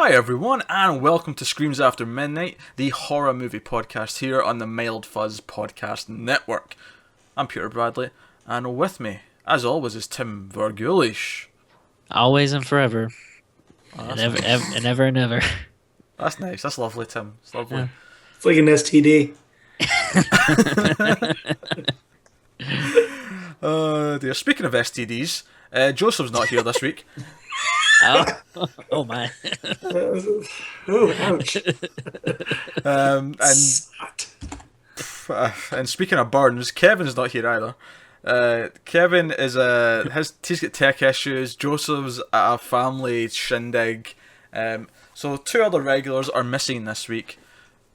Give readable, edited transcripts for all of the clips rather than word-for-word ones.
Hi everyone, and welcome to Screams After Midnight, the horror movie podcast here on the Mild Fuzz Podcast Network. I'm Peter Bradley, and with me, as always, is Tim Vergulish. Always and forever. Oh, And that's ever, nice. and ever and ever. That's nice. That's lovely, Tim. It's lovely. Yeah. It's like an STD. Dear. Speaking of STDs, Joseph's not here this week. Oh my. Oh, ouch. And speaking of burns, Kevin's not here either. Kevin is he's got tech issues. Joseph's at a family shindig. So two other regulars are missing this week,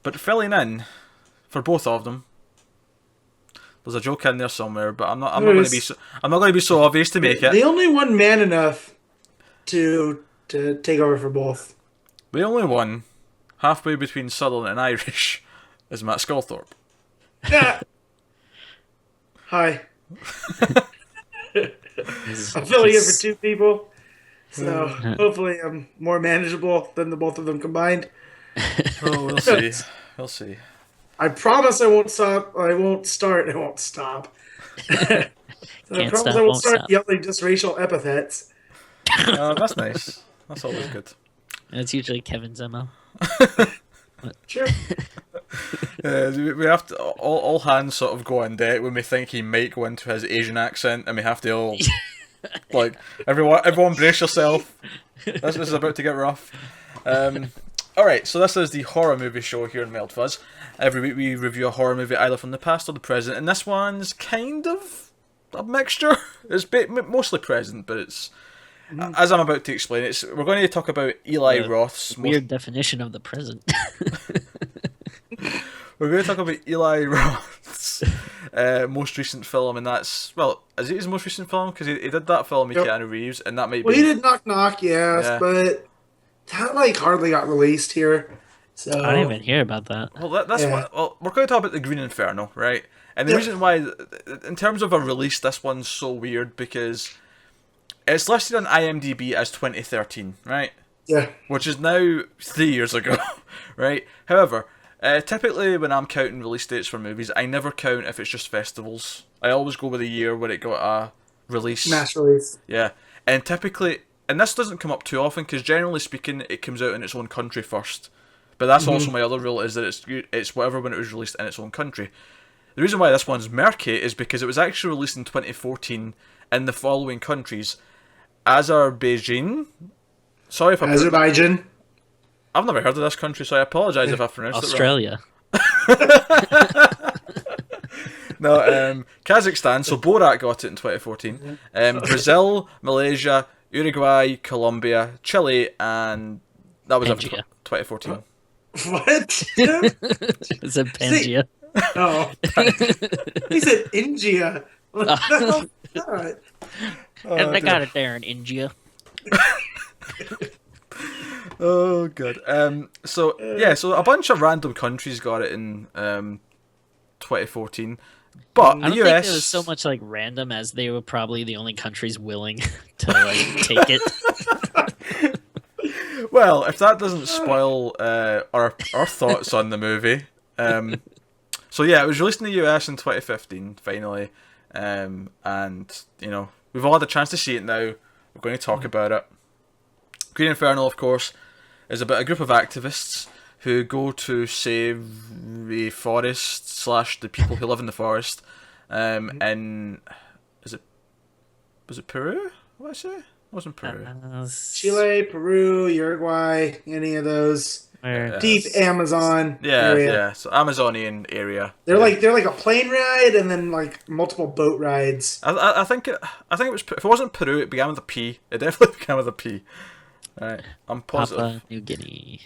but filling in for both of them. There's a joke in there somewhere, but I'm not going to be so obvious to make it. The only one man enough to take over for both. The only one halfway between Southern and Irish is Matt Sculthorpe. Yeah. Hi. I'm filling in for two people, so hopefully I'm more manageable than the both of them combined. Oh, we'll see. We'll see. I promise I won't stop. I won't start. I won't stop. I promise I won't start yelling just racial epithets. That's nice. That's always good. That's usually Kevin's MO. Sure. We have to all hands sort of go on deck when we think he might go into his Asian accent, and we have to all like everyone brace yourself. This is about to get rough. All right, so this is the horror movie show here in Mild Fuzz. Every week we review a horror movie either from the past or the present, and this one's kind of a mixture. It's mostly present, but it's. As I'm about to explain, we're going to talk about Eli Roth's weird definition of the present. We're going to talk about Eli Roth's most recent film, and that's is it his most recent film? Because he did that film with Keanu Reeves, and that might be. Well, he did Knock Knock, yes, but that hardly got released here. So I didn't even hear about that. Well, that's what. Well, we're going to talk about the Green Inferno, right? And the reason why, in terms of a release, this one's so weird because. It's listed on IMDb as 2013, right? Yeah. Which is now 3 years ago, right? However, typically when I'm counting release dates for movies, I never count if it's just festivals. I always go with the year where it got a release. Mass release. Yeah. And typically, and this doesn't come up too often, because generally speaking, it comes out in its own country first. But that's also my other rule, is that it's whatever when it was released in its own country. The reason why this one's murky is because it was actually released in 2014 in the following countries. Azerbaijan. Sorry if Azerbaijan. I've never heard of this country, so I apologise if I pronounced Australia. it wrong. No, Kazakhstan. So Borat got it in 2014. Brazil, Malaysia, Uruguay, Colombia, Chile, and that was up to 2014. What? It's a Pangea. Oh, he said India. What the hell is that? And they got it there in India. Oh god. So a bunch of random countries got it in 2014, but I don't think it was so much random as they were probably the only countries willing to take it. Well, if that doesn't spoil our thoughts on the movie, so yeah, it was released in the US in 2015 finally, and we've all had a chance to see it now. We're going to talk about it. Green Inferno, of course, is about a group of activists who go to save the forest / the people who live in the forest. Was it Peru? What did I say? It wasn't Peru. Chile, Peru, Uruguay, any of those. Deep Amazon area. Yeah. So Amazonian area. They're like a plane ride and then multiple boat rides. I think it was, if it wasn't Peru, it began with a P. It definitely began with a P. Right, I'm positive. Papua New Guinea.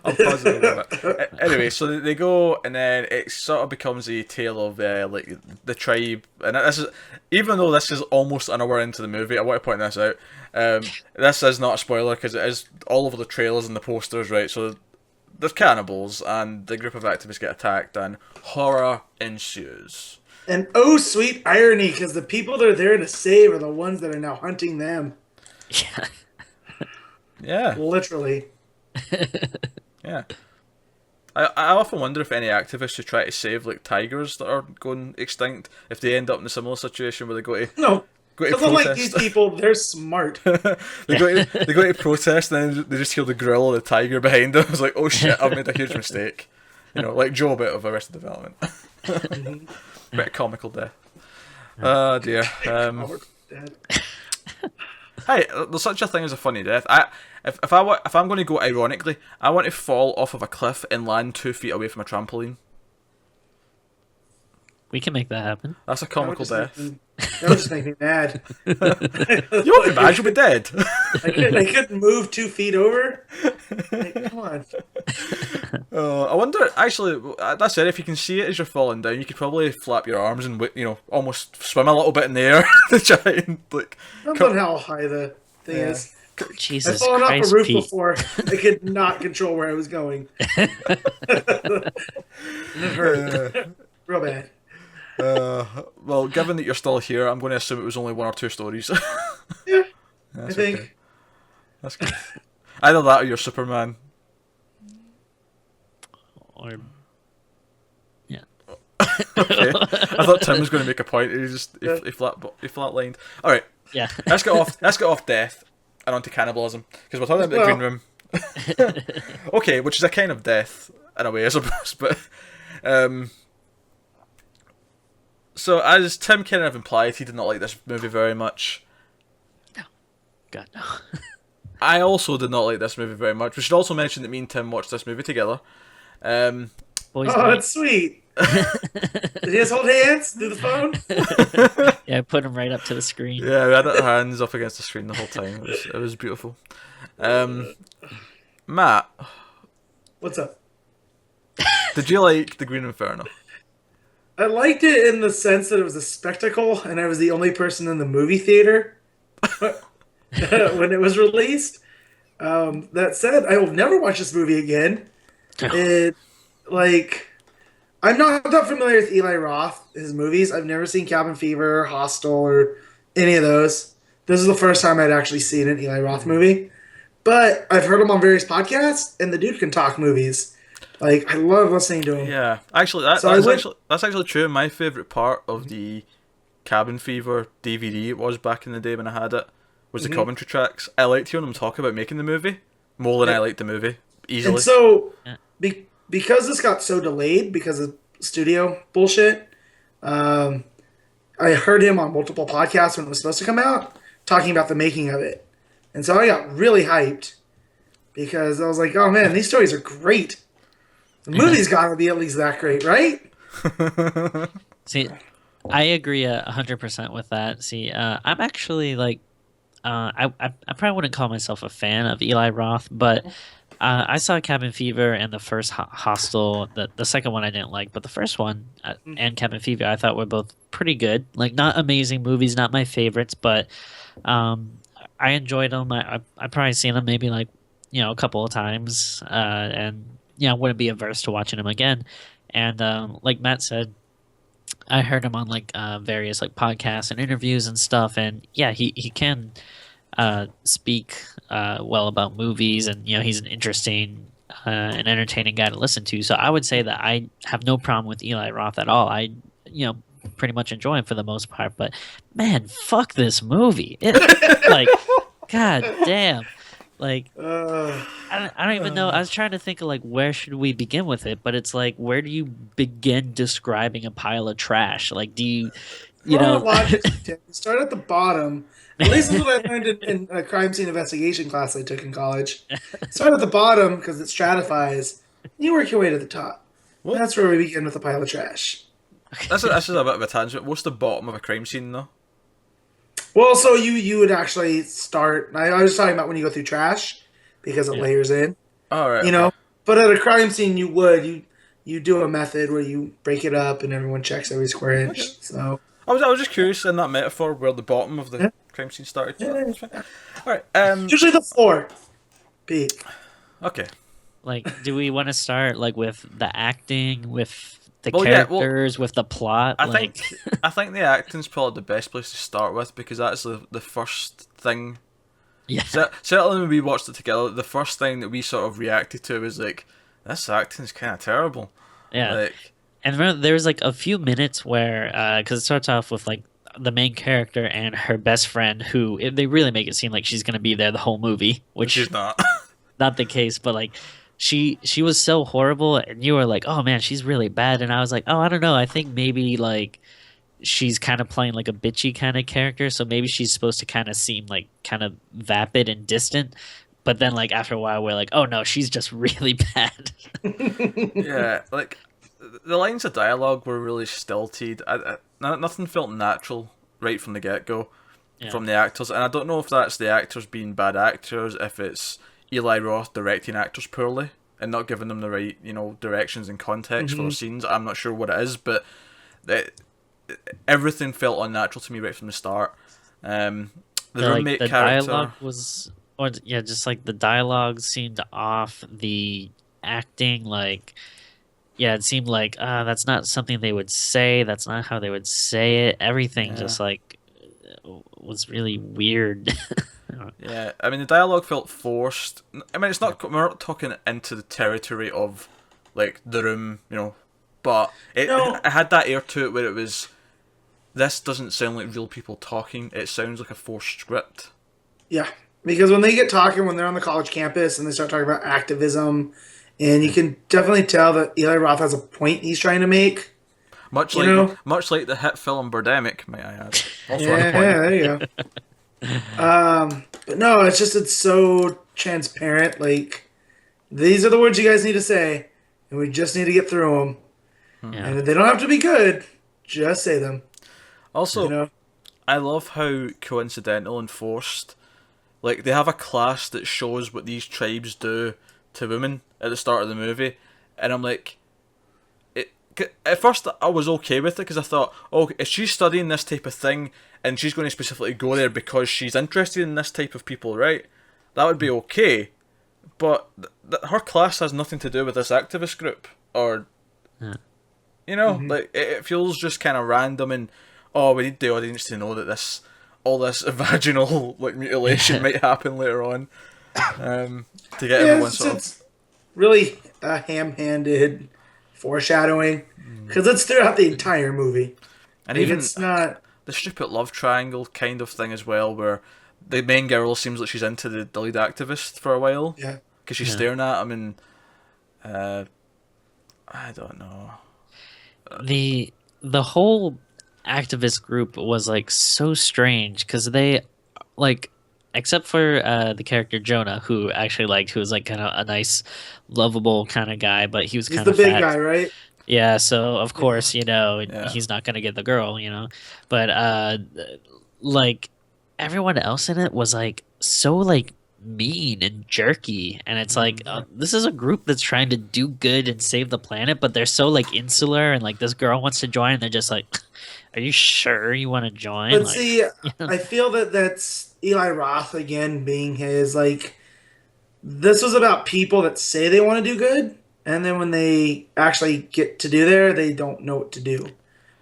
I'm positive of it. Anyway, so they go, and then it sort of becomes a tale of the tribe. And this is, even though this is almost an hour into the movie, I want to point this out. This is not a spoiler because it is all over the trailers and the posters, right? So there's cannibals, and the group of activists get attacked, and horror ensues. And oh, sweet irony, because the people they're there to save are the ones that are now hunting them. Yeah. Yeah. Literally. Yeah. I often wonder if any activists who try to save like tigers that are going extinct, if they end up in a similar situation where they No, go to because unlike these protest. people, they're smart. They go to protest and then they just hear the growl of the tiger behind them. It's like, oh shit, I've made a huge mistake. Like Joe bit of Arrested Development. Bit of comical death. Oh dear. Hey, there's such a thing as a funny death. If I'm going to go ironically, I want to fall off of a cliff and land 2 feet away from a trampoline. We can make that happen. That's a comical death. That would just make me mad. You won't be mad, you'll be dead. I couldn't move 2 feet over. Like, come on. I wonder, actually, that's it. If you can see it as you're falling down, you could probably flap your arms and, almost swim a little bit in the air to try and, like... Depends on how high the thing is. Jesus I've fallen off Christ, a roof Pete. before. I could not control where I was going. It hurt. Real bad. Well, given that you're still here, I'm going to assume it was only 1 or 2 stories. Yeah, That's I think. okay. That's good. Either that or you're Superman. Or yeah. Okay. I thought Tim was going to make a point. He flatlined. All right. Yeah. Let's get off death and onto cannibalism because we're talking about the green room. Okay, which is a kind of death in a way, I suppose. But so as Tim kind of implied, he did not like this movie very much. No. God no. I also did not like this movie very much. We should also mention that me and Tim watched this movie together. Boys Oh, that's sweet. Did you guys hold hands through the phone? Yeah, I put them right up to the screen. Yeah, we had our hands up against the screen the whole time. It was beautiful. Matt, What's up? did you like the Green Inferno? I liked it in the sense that it was a spectacle, and I was the only person in the movie theater when it was released. That said, I will never watch this movie again. I'm not that familiar with Eli Roth, his movies. I've never seen Cabin Fever, Hostel, or any of those. This is the first time I'd actually seen an Eli Roth movie. But I've heard him on various podcasts, and the dude can talk movies. Like, I love listening to him. Yeah, actually, that's actually true. My favourite part of the Cabin Fever DVD it was back in the day when I had it was the commentary tracks. I liked hearing them talk about making the movie more than I liked the movie, easily. And so, because this got so delayed because of studio bullshit, I heard him on multiple podcasts when it was supposed to come out, talking about the making of it. And so I got really hyped because I was like, oh man, these stories are great. The movie's got to be at least that great, right? See, I agree 100% with that. See, I'm actually like, I probably wouldn't call myself a fan of Eli Roth, but I saw Cabin Fever and the first Hostel. The second one I didn't like, but the first one and Cabin Fever I thought were both pretty good. Like, not amazing movies, not my favorites, but I enjoyed them. I probably seen them maybe like a couple of times, and wouldn't be averse to watching them again. And like Matt said, I heard him on like various like podcasts and interviews and stuff, and yeah, he can speak well about movies, and he's an interesting and entertaining guy to listen to. So I would say that I have no problem with Eli Roth at all. I pretty much enjoy him for the most part, but man, fuck this movie. Like, god damn. Like, I don't even know. I was trying to think of like where should we begin with it, but it's like, where do you begin describing a pile of trash? Like, do you start at the bottom. At least that's what I learned in a crime scene investigation class I took in college. Start at the bottom because it stratifies. You work your way to the top. Well, that's where we begin with a pile of trash. That's just a bit of a tangent. What's the bottom of a crime scene, though? Well, so you would actually start. I was talking about when you go through trash because it layers in. All right. But at a crime scene, you do a method where you break it up and everyone checks every square inch. Okay. So I was just curious in that metaphor where the bottom of the crime scene started. Yeah. All right. Usually the floor. Pete. Okay. Like, do we want to start like with the acting, with the characters, with the plot? I think the acting's probably the best place to start with because that's the first thing Yeah, Certainly when we watched it together, the first thing that we sort of reacted to was like, this acting's kind of terrible. yeah. Like, And remember, there was like a few minutes where, because it starts off with like the main character and her best friend, who they really make it seem like she's gonna be there the whole movie, she's which not. not the case. But like, she was so horrible, and you were like, oh man, she's really bad. And I was like, oh, I don't know. I think maybe like she's kind of playing like a bitchy kind of character, so maybe she's supposed to kind of seem like kind of vapid and distant. But then like after a while, we're like, oh no, she's just really bad. Yeah, like the lines of dialogue were really stilted. Nothing felt natural right from the get go Yeah. from the actors, and I don't know if that's the actors being bad actors, if it's Eli Roth directing actors poorly and not giving them the right, directions and context for scenes. I'm not sure what it is, but it, everything felt unnatural to me right from the start. The roommate the character. dialogue was, or yeah, just like the dialogue seemed off. The acting, like, yeah, it seemed like that's not something they would say. That's not how they would say it. Everything Yeah. just like was really weird. Yeah, I mean the dialogue felt forced. I mean it's not we're not talking into the territory of like The Room, but No. it had that air to it where it was. This doesn't sound like real people talking. It sounds like a forced script. Yeah, because when they get talking, when they're on the college campus and they start talking about activism, and you can definitely tell that Eli Roth has a point he's trying to make. Much You like know? much like the hit film Birdemic, may I add. Also on Yeah, point. there you go. But no, it's so transparent. Like, these are the words you guys need to say, and we just need to get through them. Yeah. And they don't have to be good. Just say them. Also, You know? I love how coincidental and forced. Like they have a class that shows what these tribes do to women at the start of the movie, and I'm like, at first I was okay with it because I thought, oh, if she's studying this type of thing and she's going to specifically go there because she's interested in this type of people, right? That would be okay, but her class has nothing to do with this activist group, or Yeah. like it feels just kind of random and oh, we need the audience to know that all this vaginal like mutilation might happen later on, to get everyone sort of. It's really a ham-handed foreshadowing because it's throughout the entire movie. And Like, even it's not. the stupid love triangle kind of thing as well, where the main girl seems like she's into the lead activist for a while Yeah. because she's Yeah. staring at him, and I don't know. The whole activist group was like so strange because they like, except for the character Jonah, who actually liked, who was like kind of a nice lovable kind of guy, but he was He's kind the of big fat. guy, right? Yeah, so of course, Yeah. he's not gonna get the girl, but like everyone else in it was like so like mean and jerky, and it's like this is a group that's trying to do good and save the planet, but they're so like insular, and like this girl wants to join, and they're just like, are you sure you want to join? But Like, see, I feel that that's Eli Roth again being his like. This was about people that say they want to do good, and then when they actually get to do there, they don't know what to do.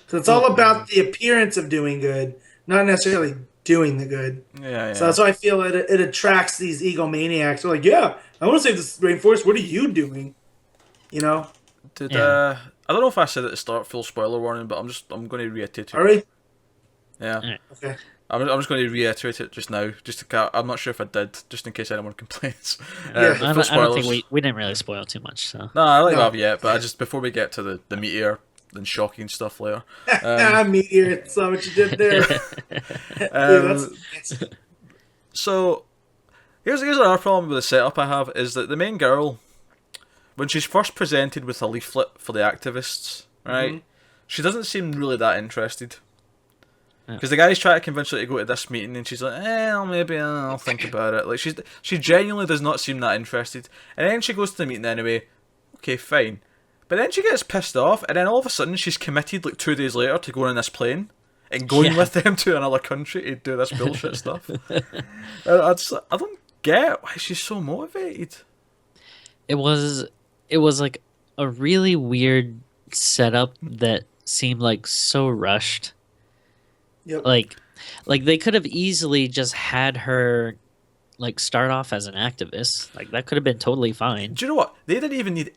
So it's all about the appearance of doing good, not necessarily doing the good. Yeah. So that's why I feel it attracts these egomaniacs. They're like, yeah, I want to save this rainforest. What are you doing? Did Yeah. I don't know if I said at the start, full spoiler warning, but I'm going to reiterate it. Are we? Yeah. Alright. Okay. I'm just going to reiterate it just now, I'm not sure if I did, just in case anyone complains. Yeah. But I full don't, I don't think spoilers. we didn't really spoil too much, so No, I don't think No. I have yet, but I just before we get to the meteor and shocking stuff later. Meteor. Saw what you did there. Dude, that's So here's another problem with the setup I have is that the main girl, when she's first presented with a leaflet for the activists, right, she doesn't seem really that interested. Because the guys try to convince her to go to this meeting, and she's like, maybe I'll think about it. Like she genuinely does not seem that interested. And then she goes to the meeting anyway. Okay, fine. But then she gets pissed off, and then all of a sudden she's committed like 2 days later to going on this plane and going Yeah. with them to another country to do this bullshit stuff. I don't get why she's so motivated. it was like a really weird setup that seemed like so rushed. Yep. Like they could have easily just had her like start off as an activist. Like that could have been totally fine. Do you know what? They didn't even need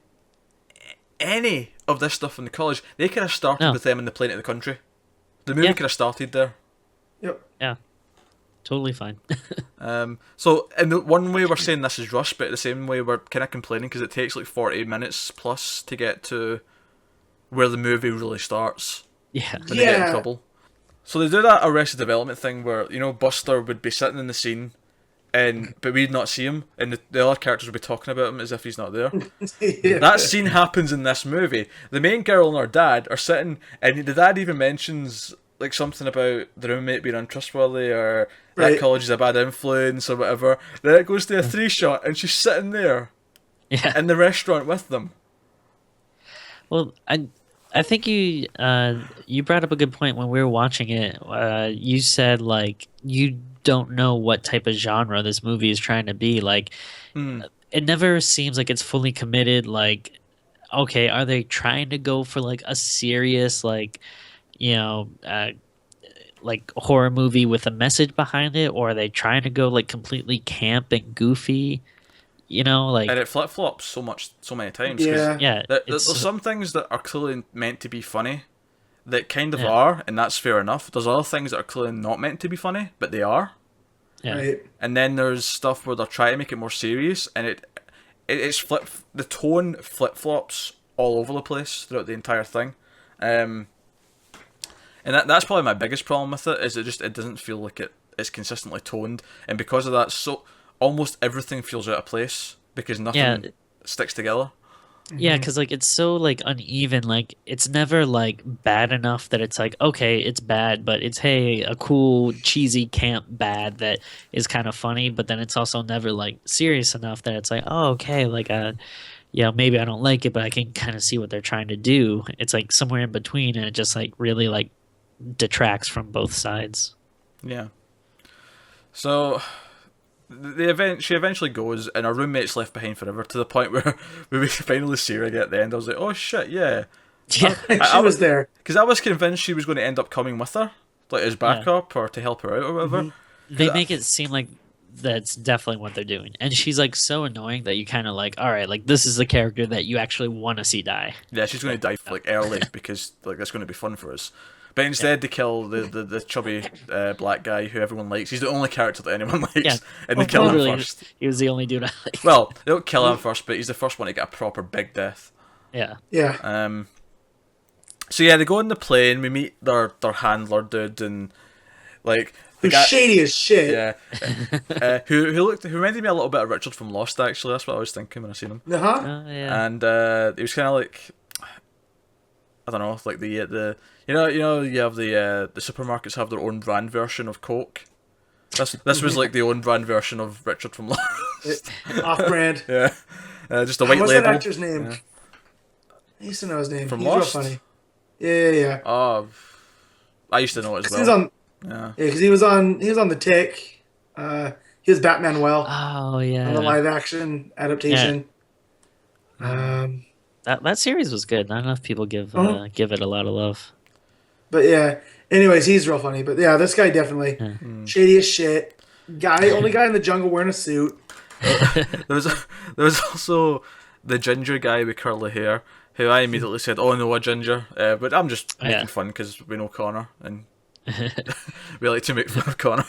any of this stuff in the college. They could have started No. with them in the plane to the country. The movie Yeah. could have started there. Yep. Yeah, totally fine. So in the one way we're saying this is rushed, but the same way we're kind of complaining because it takes like 40 minutes plus to get to where the movie really starts Yeah. when they get in Yeah. trouble. So they do that Arrested Development thing where, you know, Buster would be sitting in the scene, but we'd not see him, and the other characters would be talking about him as if he's not there. Yeah. That scene happens in this movie. The main girl and her dad are sitting, and the dad even mentions like something about the roommate being untrustworthy or that Right. college is a bad influence or whatever. Then it goes to a 3-shot, and she's sitting there Yeah. in the restaurant with them. Well, I think you brought up a good point when we were watching it. You said like you don't know what type of genre this movie is trying to be. Like it never seems like it's fully committed. Like, okay, are they trying to go for like a serious like, you know, like horror movie with a message behind it, or are they trying to go like completely camp and goofy? You know, like And it flip flops so many times. 'Cause Yeah. yeah, there's it's some things that are clearly meant to be funny that kind of Yeah. are, and that's fair enough. There's other things that are clearly not meant to be funny, but they are. yeah. Right. And then there's stuff where they're trying to make it more serious, and it's the tone flip flops all over the place throughout the entire thing. And that's probably my biggest problem with it, is it doesn't feel like it's consistently toned, and because of that, so almost everything feels out of place because nothing Yeah. sticks together. Yeah, because like it's so like uneven. Like it's never like bad enough that it's like okay, it's bad, but it's hey a cool cheesy camp bad that is kind of funny. But then it's also never like serious enough that it's like oh okay, like yeah maybe I don't like it, but I can kind of see what they're trying to do. It's like somewhere in between, and it just like really like detracts from both sides. Yeah. So she eventually goes, and her roommate's left behind forever, to the point where we finally see her again at the end. I was like, oh shit, yeah. Yeah, She was there. Because I was convinced she was going to end up coming with her, like as backup or to help her out or whatever. they make it seem like that's definitely what they're doing, and she's like so annoying that you kind of like all right, like this is the character that you actually want to see die. Yeah, she's going to die like early because like that's going to be fun for us. But instead, they kill the chubby black guy who everyone likes. He's the only character that anyone likes, Yeah. and they kill him Literally, first. he was the only dude I like. Well, they don't kill him first, but he's the first one to get a proper big death. Yeah. Yeah. So yeah, they go in the plane. We meet their handler dude, and like the Who's guy, shady as shit. yeah, who reminded me a little bit of Richard from Lost. Actually, that's what I was thinking when I seen him. Uh-huh. Yeah. And he was kind of like, I don't know, like the you know you have the supermarkets have their own brand version of Coke. This was like the own brand version of Richard from Lost. Off-brand. Yeah, just a white What's label. that actor's name? Yeah. I used to know his name. From He's Lost? real funny. Yeah. Oh, I used to know it as He was well. on. Yeah. Yeah, because he was on the Tick. He was Batman Well Oh on the yeah. live action adaptation. That series was good. Not enough people give it a lot of love. But yeah. Anyways, he's real funny. But yeah, this guy definitely shady as shit. Only guy in the jungle wearing a suit. There was also the ginger guy with curly hair, who I immediately said, "Oh no, a ginger." But I'm just making fun because we know Connor and we like to make fun of Connor.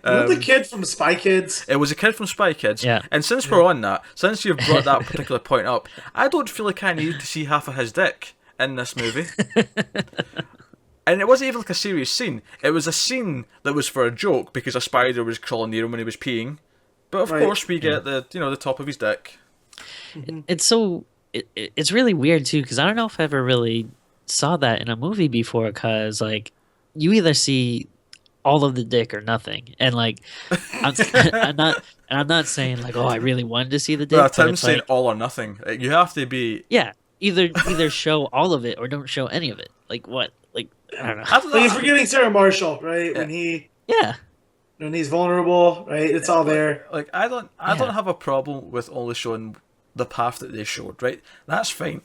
The kid from Spy Kids. It was a kid from Spy Kids. Yeah. And since we're on that, since you've brought that particular point up, I don't feel like I needed to see half of his dick in this movie. And it wasn't even like a serious scene. It was a scene that was for a joke because a spider was crawling near him when he was peeing. But of Right. course we get the top of his dick. It's so it's really weird too because I don't know if I ever really saw that in a movie before. Because like you either see all of the dick or nothing, and like I'm not saying like I really wanted to see the dick. Well, but Tim's it's saying like, all or nothing. You have to be. yeah, either show all of it or don't show any of it. Like what? Like I don't know. Like you're forgetting Sarah Marshall, right? Yeah. Yeah. When he's vulnerable, right? It's all there. Like I don't have a problem with only showing the path that they showed, right? That's fine.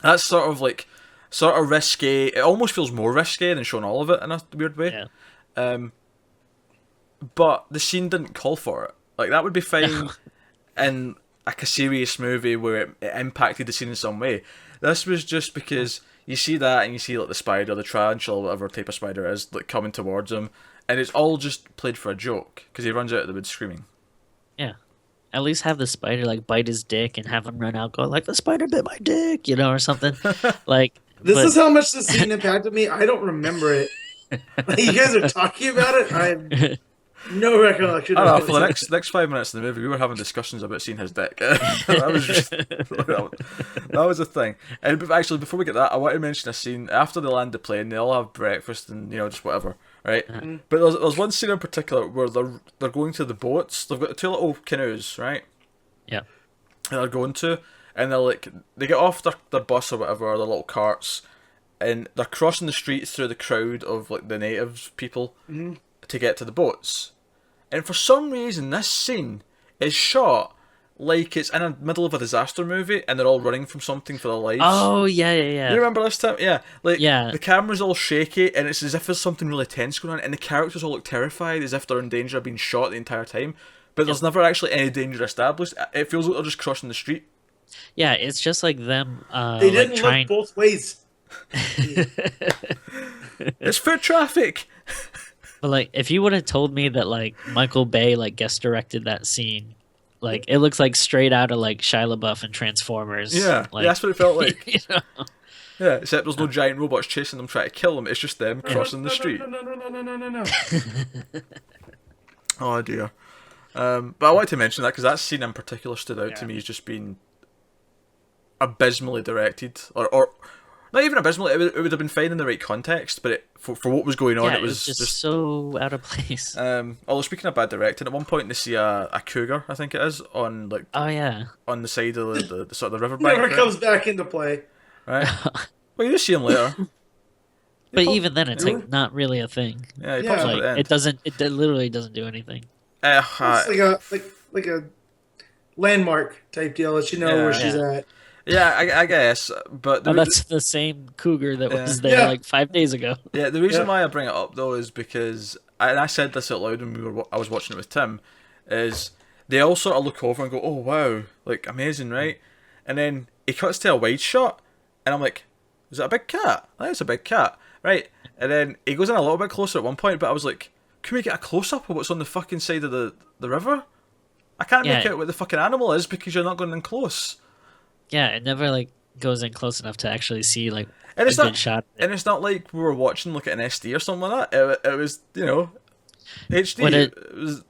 That's sort of risque. It almost feels more risque than showing all of it in a weird way. Yeah. but the scene didn't call for it. Like, that would be fine in like a serious movie where it impacted the scene in some way. This was just because you see that and you see like the spider, the tarantula, whatever type of spider it is, like coming towards him, and it's all just played for a joke because he runs out of the woods screaming. Yeah. At least have the spider like bite his dick and have him run out, go like the spider bit my dick, you know, or something. Like This but, is how much the scene impacted me. I don't remember it. Like, you guys are talking about it. I have no recollection. I don't know, of for the next 5 minutes of the movie, we were having discussions about seeing his dick. that was a thing. And actually, before we get that, I want to mention a scene after they land the plane. They all have breakfast and just whatever, right? Mm-hmm. But there's one scene in particular where they're going to the boats. They've got the 2 little canoes, right? Yeah. And they're going to, and they get off their bus or whatever, or their little carts, and they're crossing the streets through the crowd of like the native people to get to the boats. And for some reason, this scene is shot like it's in the middle of a disaster movie, and they're all running from something for their lives. Oh yeah. You remember this time? Yeah. Yeah. The camera's all shaky, and it's as if there's something really tense going on, and the characters all look terrified, as if they're in danger of being shot the entire time. But there's never actually any danger established. It feels like they're just crossing the street. Yeah, it's just like them. They didn't like trying... look both ways. It's foot traffic. But like, if you would have told me that like Michael Bay like guest directed that scene, like it looks like straight out of like Shia LaBeouf and Transformers. Yeah, like, that's what it felt like. You know? Yeah, except there's no giant robots chasing them trying to kill them. It's just them crossing the street. No. Oh dear. But I wanted to mention that because that scene in particular stood out to me as just being abysmally directed, or not even abysmally. It would have been fine in the right context, but for what was going on, Yeah, it was just so out of place. Although speaking of bad directing, at one point they see a cougar, I think it is, on like Oh yeah. on the side of the sort of the riverbank. Never comes back into play. Right. Well, you just see him later. But even then, it's like not really a thing. Yeah, he Yeah. pops up at Like the end. it doesn't. It literally doesn't do anything. It's like a landmark type deal. Let you know where she's at. Yeah, I guess, but That's the same cougar that was there Yeah. like 5 days ago. yeah, the reason why I bring it up though is because, and I said this out loud when I was watching it with Tim, is they all sort of look over and go, "Oh wow, like amazing, right?" And then he cuts to a wide shot, and I'm like, "Is that a big cat? I think it's a big cat, right?" And then he goes in a little bit closer at one point, but I was like, "Can we get a close up of what's on the fucking side of the river? I can't make out what the fucking animal is because you're not going in close." Yeah, it never like goes in close enough to actually see like And it's a not, good shot. and it's not like we were watching like an SD or something like that. It was HD. When It was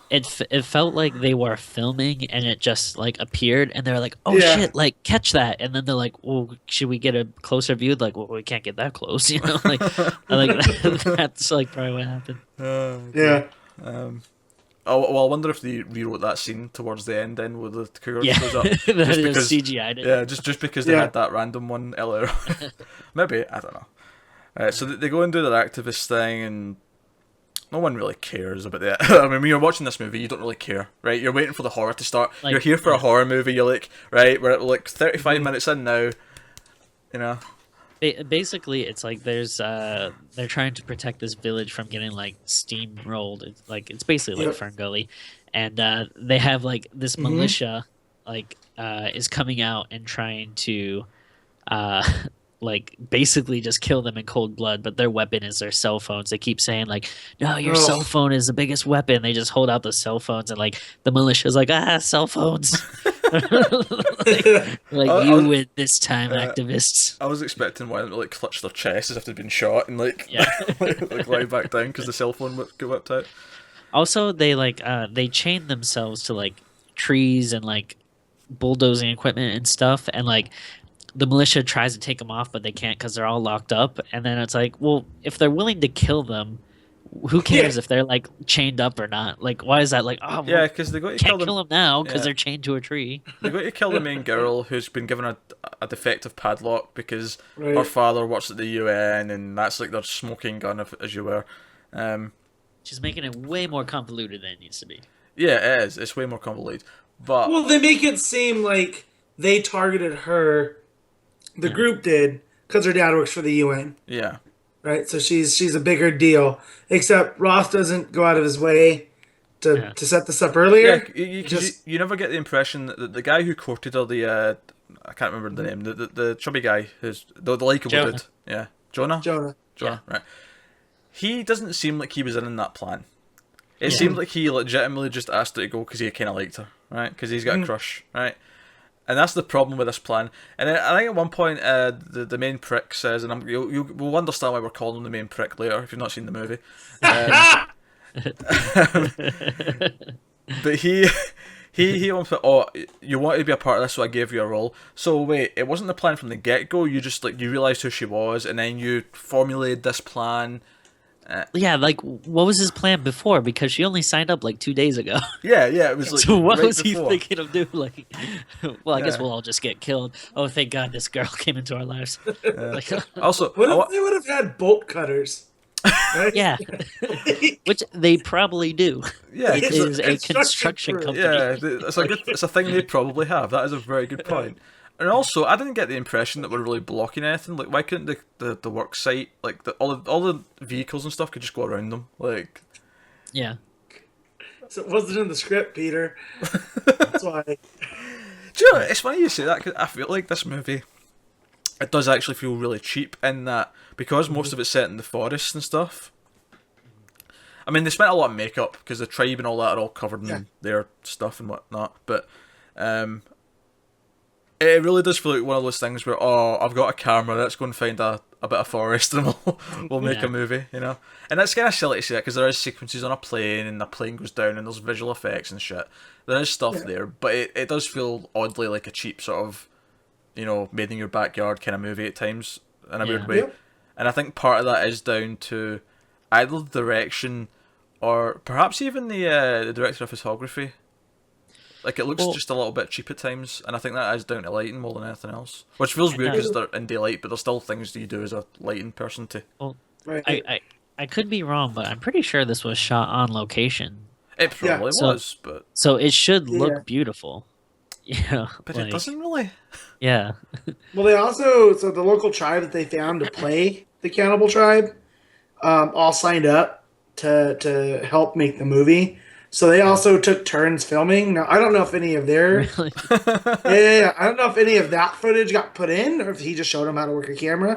It felt like they were filming and it just like appeared and they're like, oh Yeah. shit, like catch that, and then they're like, well, should we get a closer view? Like, well, we can't get that close, you know? Like, that's like probably what happened. Yeah. Oh well, I wonder if they rewrote that scene towards the end then with the cougar Yeah, goes up. that Just is because, CGI'd it. yeah, just because they Yeah. had that random one earlier. Maybe, I don't know. So they go and do their activist thing, and no one really cares about that. I mean, when you're watching this movie, you don't really care, right? You're waiting for the horror to start. Like, you're here for a horror movie. You're like, right, we're at like 35 Mm-hmm. minutes in now. You know. Basically, it's like they're trying to protect this village from getting like steamrolled. It's basically like Yep. Ferngully, and they have like this militia is coming out and trying to like basically just kill them in cold blood. But their weapon is their cell phones. They keep saying like, "No, your Ugh. cell phone is the biggest weapon." They just hold out the cell phones, and like the militia's like, "Cell phones." like you win this time, activists. I was expecting one to like clutch their chest as if they'd been shot and like Yeah. like lie back down because the cell phone got whipped out. Also, they they chain themselves to like trees and like bulldozing equipment and stuff, and like the militia tries to take them off, but they can't because they're all locked up. And then it's like, well, if they're willing to kill them, who cares if they're like chained up or not? Like, why is that like? Oh, well, Yeah, because they got to can't kill them now because Yeah. they're chained to a tree. They got to kill the main girl who's been given a defective padlock because Right. her father works at the UN, and that's like their smoking gun, as you were. She's making it way more convoluted than it needs to be. Yeah, it is. It's way more convoluted. But Well, they make it seem like they targeted her. The group did because her dad works for the UN. yeah, right? So she's a bigger deal. Except Roth doesn't go out of his way Yeah. to set this up Yeah, earlier. He because just you never get the impression that the guy who courted her, I can't remember the name, the chubby guy who's the likable Jonah. dude. Yeah, Jonah. Jonah. Yeah. Jonah, right. He doesn't seem like he was in that plan. It Yeah. seemed like he legitimately just asked her to go because he kind of liked her, right? Because he's got a crush, right? And that's the problem with this plan. And then I think at one point, the main prick says, and we'll understand why we're calling him the main prick later if you've not seen the movie. But he wants to, oh, you wanted to be a part of this, so I gave you a role. So wait, it wasn't the plan from the get go. You just you realized who she was, and then you formulated this plan. Yeah, like what was his plan before? Because she only signed up like 2 days ago. Yeah, it was like. So what right was he before. thinking of doing? Like, well, I guess Yeah. we'll all just get killed. Oh, thank God this girl came into our lives. Like, Also, What if they would have had bolt cutters? Right? yeah, which they probably do. yeah, It It's is a a construction crew. company. yeah, it's a thing they probably have. That is a very good point. And also, I didn't get the impression that we're really blocking anything. Like, why couldn't the work site, like all the vehicles and stuff, could just go around them? Like, Yeah. So it wasn't in the script, Peter. That's why. do you know? It's funny you say that because I feel like this movie, it does actually feel really cheap in that because most of it's set in the forest and stuff. I mean, they spent a lot of makeup because the tribe and all that are all covered in Yeah. their stuff and whatnot, but it really does feel like one of those things where, oh, I've got a camera, let's go and find a bit of forest and we'll make Yeah. a movie, you know? And that's kind of silly to say that because there is sequences on a plane and the plane goes down and there's visual effects and shit. There is stuff there, but it does feel oddly like a cheap sort of, made in your backyard kind of movie at times in a Yeah. weird way. Yep. And I think part of that is down to either the direction or perhaps even the director of photography. Like, it looks Well- just a little bit cheap at times, and I think that is down to lighting more than anything else. Which feels It weird does. because they're in daylight, but there's still things that you do as a lighting person to. Well, Right. I could be wrong, but I'm pretty sure this was shot on location, It probably So- was, but so it should look Yeah. beautiful. Yeah, it like, doesn't really. Yeah, Well, they also so the local tribe that they found to play the cannibal tribe, all signed up to help make the movie. So they also took turns filming. Now I don't know if any of their really. yeah, I don't know if any of that footage got put in or if he just showed them how to work a camera.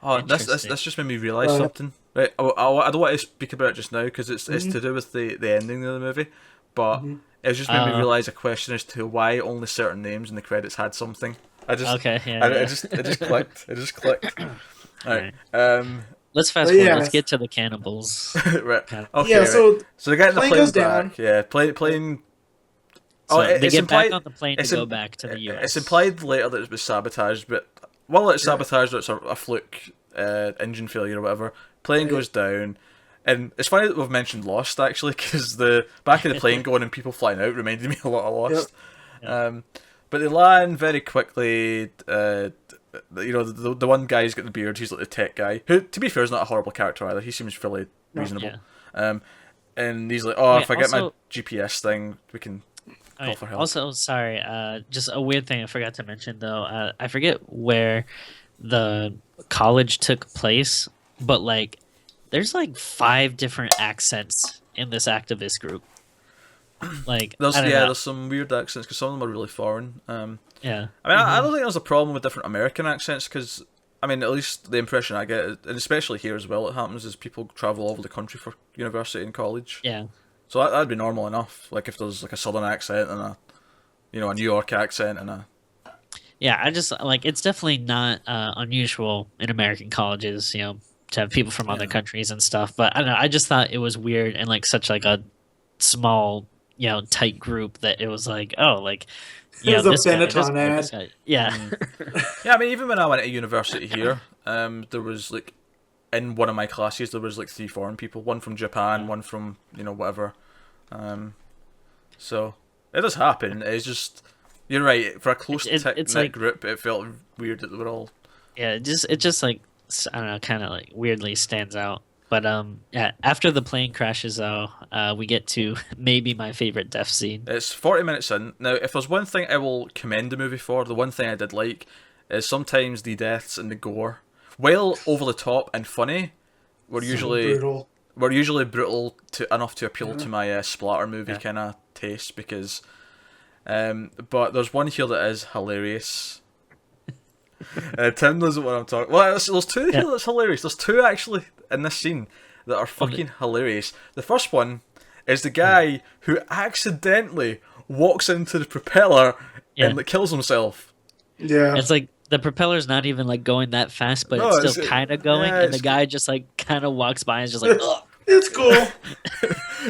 Oh, this Interesting. just made me realise something. Right, I don't want to speak about it just now because it's to do with the ending of the movie, but it just made me realise a question as to why only certain names in the credits had something. I just Okay, yeah, it yeah. just clicked. It just clicked. Alright. Let's fast But forward. yeah. Let's get to the cannibals. Right. Okay. Okay. Yeah, right. so So they're getting the plane plane goes down. back. Yeah, plane. So Oh, they it's get implied, back on the plane to it's go im- back to the U.S. It's implied later that it was sabotaged, but while it's sabotaged, it's a fluke engine failure or whatever. Plane goes down, and it's funny that we've mentioned Lost actually, because the back of the plane going and people flying out reminded me a lot of Lost. But they land very quickly. The one guy's got the beard. He's like the tech guy, who, to be fair, is not a horrible character either. He seems fairly reasonable. Yeah. And he's like, "Oh, Wait, if I get my also- GPS thing, we can." Alright, for help. also, sorry, just a weird thing I forgot to mention though. I forget where the college took place, but like, there's like 5 different accents in this activist group. Like, I don't know. There's some weird accents because some of them are really foreign. Yeah, I mean, I don't think there's a problem with different American accents because, I mean, at least the impression I get, and especially here as well, it happens is people travel all over the country for university and college. yeah. So that'd be normal enough. Like if there's like a southern accent and a New York accent and a. Yeah, I just like it's definitely not unusual in American colleges, to have people from other countries and stuff. But I don't know. I just thought it was weird and like such like a small, tight group that it was like, oh, like It was a this guy, this Benetton guy, ad. this guy. Yeah, Yeah, I mean, even when I went to university here, there was like, in one of my classes, there was like 3 foreign people, one from Japan, one from whatever. So it does happen. It's just you're right. For a close it's knit like- group, it felt weird that they were all. yeah. It just like I don't know, kind of like weirdly stands out. But yeah. After the plane crashes, though, we get to maybe my favorite death scene. It's 40 minutes in. Now, if there's one thing I will commend the movie for, the one thing I did like is sometimes the deaths and the gore. while over the top and funny, were So usually brutal. brutal enough to appeal to my splatter movie kind of taste because. But there's one here that is hilarious. Tim knows what I'm talking. Well, there's two here that's hilarious. There's two actually in this scene that are fucking hilarious. The first one is the guy who accidentally walks into the propeller and like, kills himself. Yeah. It's like the propeller's not even like going that fast, but it's still kind of going, and the guy just like kind of walks by and is just like, ugh. It's cool.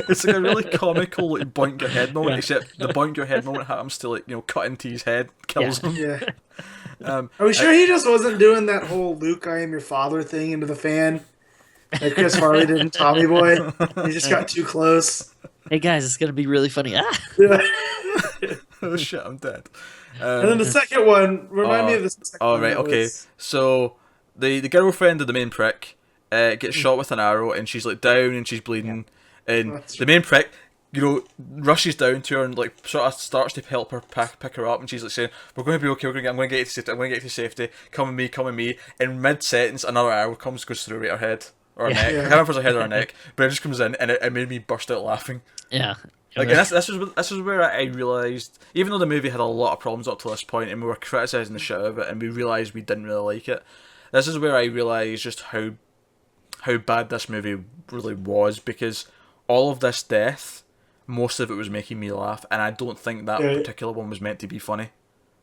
It's like a really comical like, boink your head moment, except the boink your head moment happens to like cut into his head, kills him. Yeah. Are we sure he just wasn't doing that whole Luke, I am your father thing into the fan? Like Chris Farley did in Tommy Boy. He just got too close. Hey guys, it's gonna be really funny. Yeah. Oh shit, I'm dead. And then the second one, remind me of the second one. Oh, right, okay. So, the girlfriend of the main prick gets shot with an arrow, and she's, like, down, and she's bleeding, and the main prick, rushes down to her and, like, sort of starts to help her pick her up, and she's, like, saying, we're going to be okay, I'm going to get you to safety, come with me, in mid-sentence, another arrow goes through right her head, or her neck, I can't remember if it's her head or her neck, but it just comes in, and it made me burst out laughing. Yeah. Like, and this was where I realised, even though the movie had a lot of problems up to this point, and we were criticising the shit out of it, and we realised we didn't really like it, this is where I realised just how bad this movie really was, because all of this death, most of it was making me laugh, and I don't think that particular one was meant to be funny.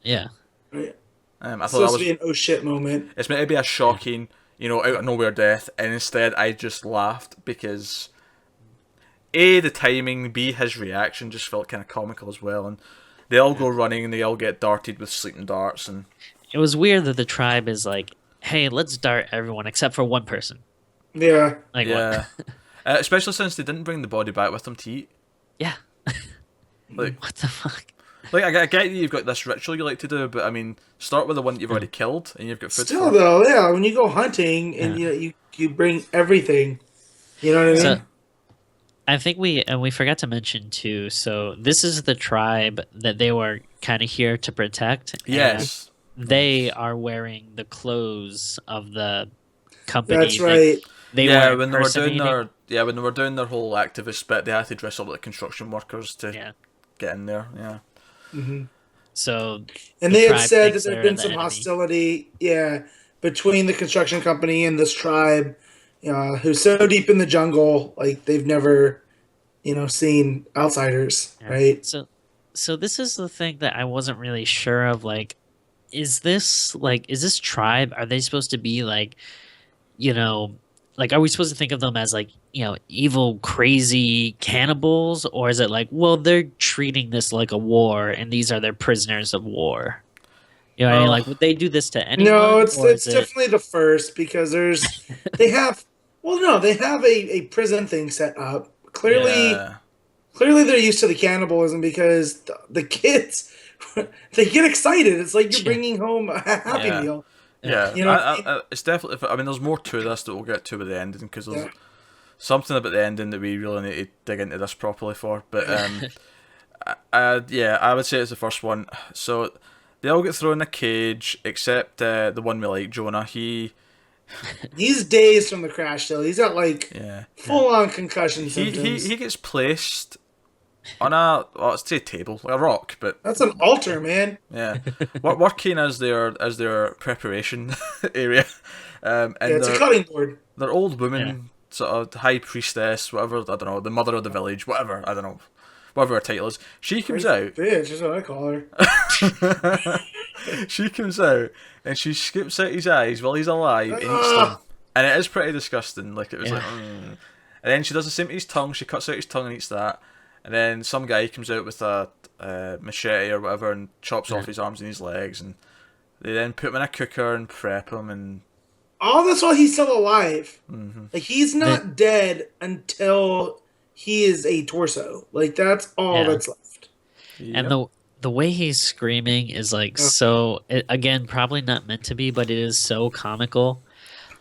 Yeah. Right. I thought that was supposed to be an oh shit moment. It's meant to be a shocking, out of nowhere death, and instead I just laughed because A, the timing, B, his reaction just felt kind of comical as well, and they all go running and they all get darted with sleeping darts, and it was weird that the tribe is like, hey, let's dart everyone except for one person. Yeah. Like, yeah. Especially since they didn't bring the body back with them to eat. Yeah. Like, what the fuck? Like, I get that you've got this ritual you like to do, but I mean, start with the one that you've already killed, and you've got food. Still, though, yeah, when you go hunting and you bring everything, you know what I mean? So, I think we forgot to mention too. So this is the tribe that they were kind of here to protect. Yes, they are wearing the clothes of the company. That's right. They when they were doing their whole activist bit, they had to dress up like construction workers to get in there. Yeah. Mm-hmm. So, and they had said that there had been some hostility, between the construction company and this tribe, who's so deep in the jungle, like they've never, seen outsiders, right? So this is the thing that I wasn't really sure of. Like, is this tribe? Are they supposed to be like, like, are we supposed to think of them as like, evil, crazy cannibals? Or is it like, well, they're treating this like a war and these are their prisoners of war? You know what I mean? Like, would they do this to anyone? No, it's definitely the first, because they have a prison thing set up. Clearly they're used to the cannibalism, because the kids, they get excited. It's like you're bringing home a Happy Meal. Yeah, it's definitely. I mean, there's more to this that we'll get to with the ending, because there's something about the ending that we really need to dig into this properly for. But I would say it's the first one. So they all get thrown in a cage, except the one we like, Jonah. He's dazed from the crash. Still, he's got like full on concussion symptoms. He gets placed on let's say a table, like a rock, but that's an altar, man. Yeah, working as their preparation area. It's a cutting board. Their old woman, sort of high priestess, whatever, I don't know, the mother of the village, whatever, I don't know, whatever her title is. She comes out. Bitch, that's what I call her. She comes out and she scoops out his eyes while he's alive and eats them, and it is pretty disgusting. Like, it was like, and then she does the same to his tongue. She cuts out his tongue and eats that. And then some guy comes out with a machete or whatever and chops off his arms and his legs, and they then put him in a cooker and prep him, and all this while he's still alive. Mm-hmm. Like, he's not dead until he is a torso. Like, that's all that's left. And the way he's screaming is like again, probably not meant to be, but it is so comical.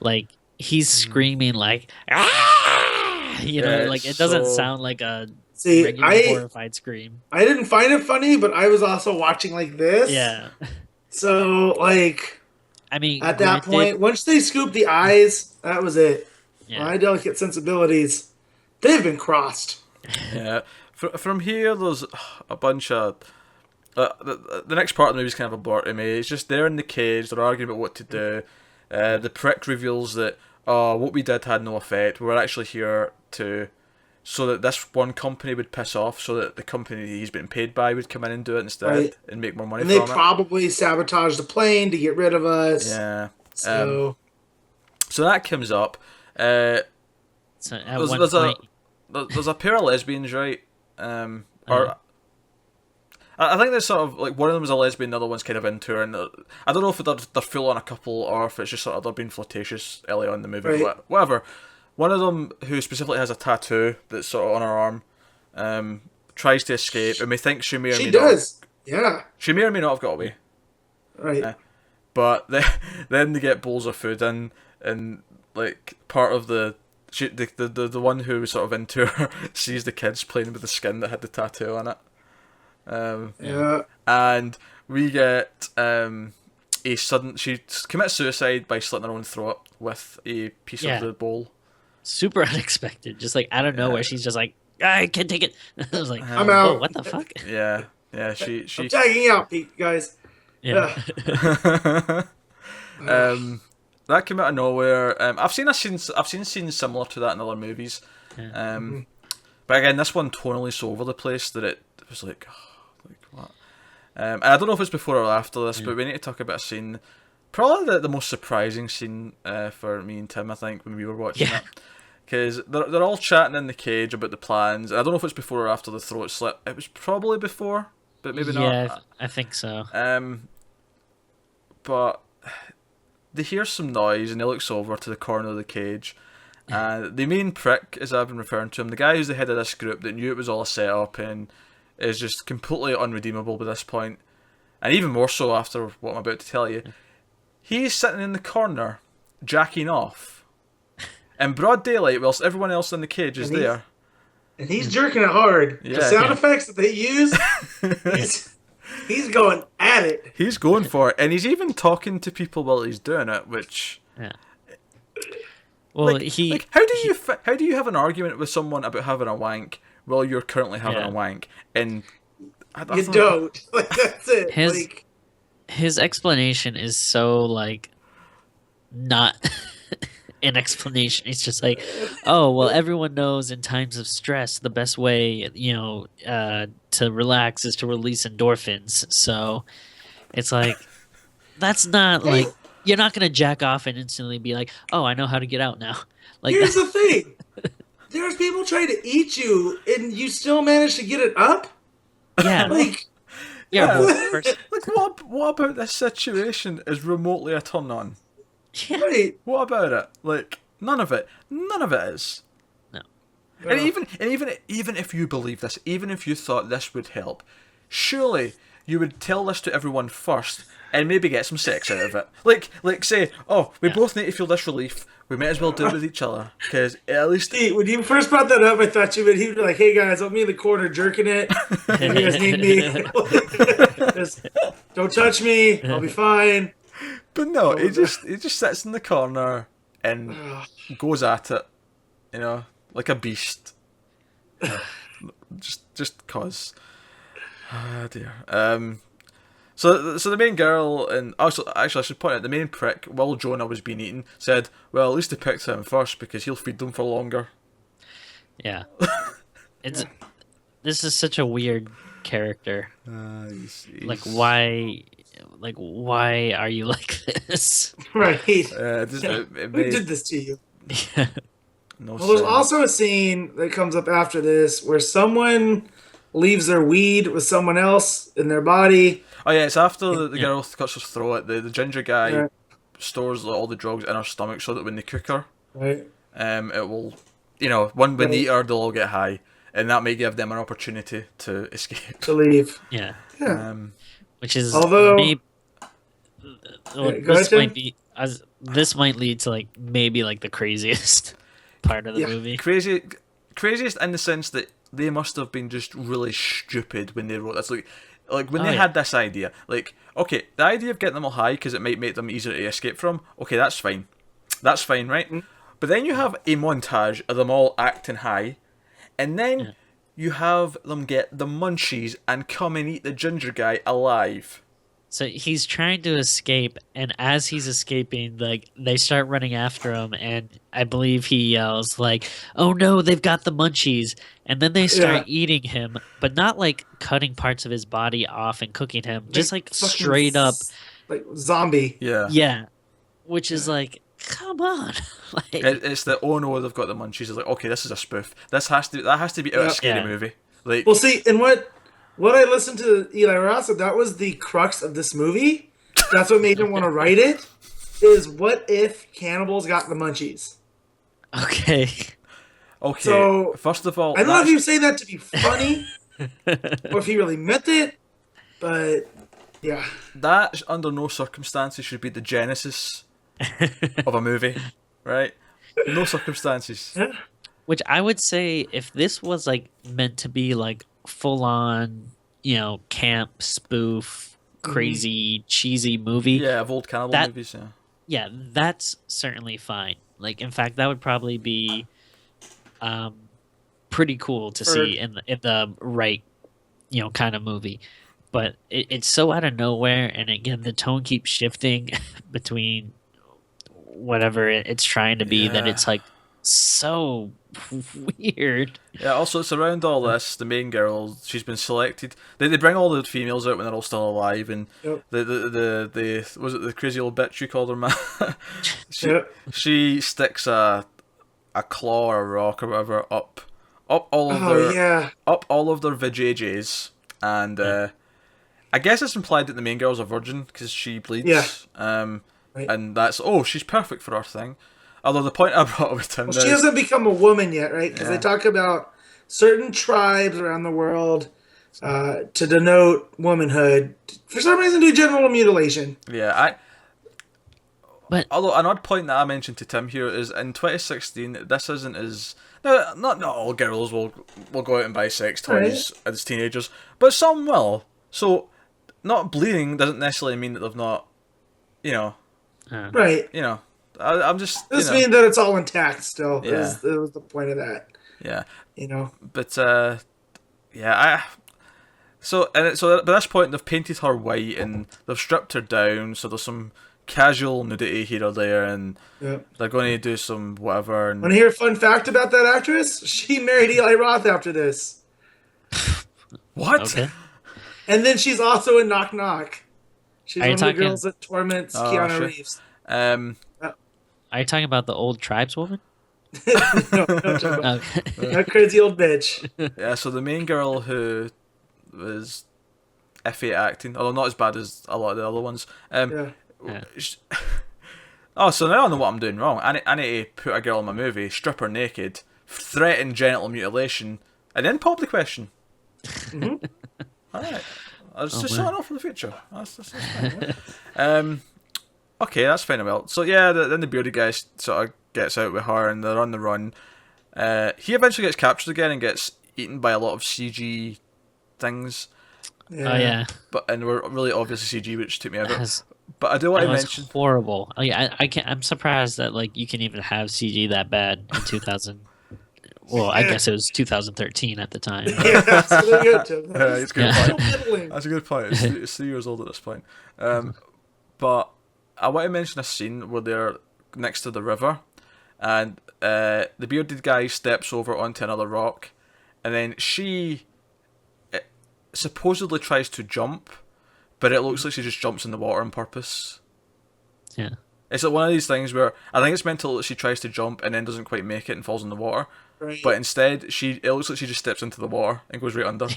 Like, he's screaming like, ah! Like, it doesn't sound like a horrified scream. I didn't find it funny, but I was also watching like this. Yeah. So, like, I mean, At that granted, point, once they scoop the eyes, that was it. yeah. My delicate sensibilities, they've been crossed. Yeah. From here, there's a bunch of. The next part of the movie is kind of a blur to me. It's just they're in the cage, they're arguing about what to do. The prick reveals that, what we did had no effect. We were actually here so that this one company would piss off, so that the company he's been paid by would come in and do it instead, Right. and make more money And they from it. probably sabotaged the plane to get rid of us. Yeah. So, So that comes up. So at one There's point, there's a pair of lesbians, right? Or I think there's sort of like one of them is a lesbian, the other one's kind of into her, and I don't know if they're full on a couple or if it's just sort of they're being flirtatious early on in the movie. Right. But whatever. One of them, who specifically has a tattoo that's sort of on her arm, tries to escape, and we think she may or she may does. Yeah. not. She may or may not have got away. Right. But then they get bowls of food in, and like part of the one who was sort of into her sees the kids playing with the skin that had the tattoo on it. Yeah. And we get she commits suicide by slitting her own throat with a piece Yeah. of the bowl. super unexpected, just like out of nowhere, she's just like, I can't take it. I was like, I'm out. oh, what the fuck? Yeah, she I'm tagging out, Pete, guys. Yeah. that came out of nowhere. I've seen scenes similar to that in other movies. But again, this one tonally so over the place that it was like what? And I don't know if it's before or after this, but we need to talk about a scene. Probably the most surprising scene for me and Tim, I think, when we were watching it. Because they're all chatting in the cage about the plans. And I don't know if it's before or after the throat slit. It was probably before, but maybe not. Yeah, I think so. But they hear some noise and he looks over to the corner of the cage. And the main prick, as I've been referring to him, the guy who's the head of this group that knew it was all a setup and is just completely unredeemable by this point, and even more so after what I'm about to tell you, he's sitting in the corner, jacking off, in broad daylight whilst everyone else in the cage is there. And he's jerking it hard. Yeah. The sound effects that they use, he's going at it. He's going for it, and he's even talking to people while he's doing it, which... Yeah. Well, how do you have an argument with someone about having a wank while you're currently having a wank? And you don't. Like, that's it. His explanation is so like not an explanation. It's just like, oh well, everyone knows in times of stress the best way to relax is to release endorphins. So it's like that's not like. You're not gonna jack off and instantly be like, "Oh, I know how to get out now." Like, here's the thing: there's people trying to eat you, and you still manage to get it up. Yeah, like, what about this situation is remotely a turn on? Yeah. Right. What about it? Like, none of it is. No. And even if you believe this, even if you thought this would help, surely you would tell this to everyone first and maybe get some sex out of it. Like say, oh, we both need to feel this relief. We might as well do it with each other, because at least... See, when you first brought that up, I thought he'd be like, hey guys, I'll be in the corner jerking it. If you guys need me, just don't touch me. I'll be fine. But no, he just sits in the corner and goes at it, like a beast. just cause. Ah, dear. So the main girl, and actually I should point out, the main prick, while Jonah was being eaten, said, well, at least they picked him first because he'll feed them for longer. Yeah. This is such a weird character. He's... Like, why are you like this? Right. Who Who did this to you? No. Well, there's also a scene that comes up after this where someone leaves their weed with someone else in their body. Oh yeah, it's after the girl cuts her throat. The ginger guy stores all the drugs in her stomach so that when they cook her, right, it will, when they eat her, they'll all get high, and that may give them an opportunity to escape. To leave. Yeah. Which is this might lead to maybe the craziest part of the movie. Craziest in the sense that they must have been just really stupid when they wrote this. Like, Like, when Oh, they yeah. had this idea, like, okay, the idea of getting them all high because it might make them easier to escape from, okay, that's fine. That's fine, right? But then you have a montage of them all acting high, and then Yeah. you have them get the munchies and come and eat the ginger guy alive. So he's trying to escape, and as he's escaping, like they start running after him, and I believe he yells like, "Oh no, they've got the munchies!" And then they start Yeah. eating him, but not like cutting parts of his body off and cooking him, just like fucking straight up, like zombie. Yeah. yeah. Which is like, come on, like, It's the, oh no, they've got the munchies. It's like, okay, this is a spoof. That has to be out of a Yep. scary Yeah. movie. Like, Well, see, and what I listened to Eli Roth said, that was the crux of this movie. That's what made him want to write it. Is what if cannibals got the munchies? okay. okay, So, first of all, I don't know if he was saying that to be funny or if he really meant it, but yeah. that under no circumstances should be the genesis of a movie, right? No circumstances. Yeah. Which I would say, if this was like meant to be like full on, camp spoof, crazy, cheesy movie, Yeah, of old cannibal That- movies. Yeah. yeah, that's certainly fine. Like, in fact, that would probably be pretty cool to see in the right, kind of movie. But it's so out of nowhere, and again, the tone keeps shifting between whatever it's trying to be that Yeah. it's like so weird. Yeah, also it's around all this, the main girl, she's been selected. They bring all the females out when they're all still alive, and Yep. the was it the crazy old bitch you called her, man? she, Yep. she sticks a claw or a rock or whatever up all of Oh, their yeah. up all of their vajayjays, and I guess it's implied that the main girl's a virgin because she bleeds. Yeah. Right. And that's, she's perfect for our thing. Although the point I brought up with Tim, Well, she hasn't become a woman yet, right? Because Yeah. they talk about certain tribes around the world to denote womanhood. For some reason, do genital mutilation. yeah, But although an odd point that I mentioned to Tim here is in 2016, this isn't as no, not all girls will go out and buy sex toys as teenagers, but some will. So, not bleeding doesn't necessarily mean that they've not, Right. I'm just This means that it's all intact still. Yeah. Is the point of that. yeah. But but at this point they've painted her white and they've stripped her down, so there's some casual nudity here or there, and Yep. they're going to do some whatever. And Want to hear a fun fact about that actress? She married Eli Roth after this. what? okay, And then she's also in Knock Knock. She's Are you one of the talking- girls that torments Oh, Keanu shit. Reeves. are you talking about the old tribeswoman? No, Okay. that crazy old bitch. Yeah, so the main girl who was iffy at acting, although not as bad as a lot of the other ones. Yeah. Yeah. So now I know what I'm doing wrong. I need to put a girl in my movie, strip her naked, threaten genital mutilation, and then pop the question. Mm-hmm. Alright. I was Oh, just man. starting off with the future. That's fine. Okay, that's fine and well. So yeah, then the bearded guy sort of gets out with her and they're on the run. He eventually gets captured again and gets eaten by a lot of CG things. Yeah. Oh yeah, And we're really obviously CG, which took me out of that it. was, But I do want that to was mention... horrible. Oh, yeah, I can't. I'm surprised that like you can even have CG that bad in 2000. Well, I Yeah. guess it was 2013 at the time. Yeah, that's really good, Tim. it's a good Yeah. point. Still fiddling. That's a good point. It's 3 years old at this point. But I want to mention a scene where they're next to the river, and the bearded guy steps over onto another rock, and then she supposedly tries to jump, but it looks like she just jumps in the water on purpose. Yeah. It's like one of these things where I think it's meant to look like she tries to jump and then doesn't quite make it and falls in the water, Right. but instead it looks like she just steps into the water and goes right under.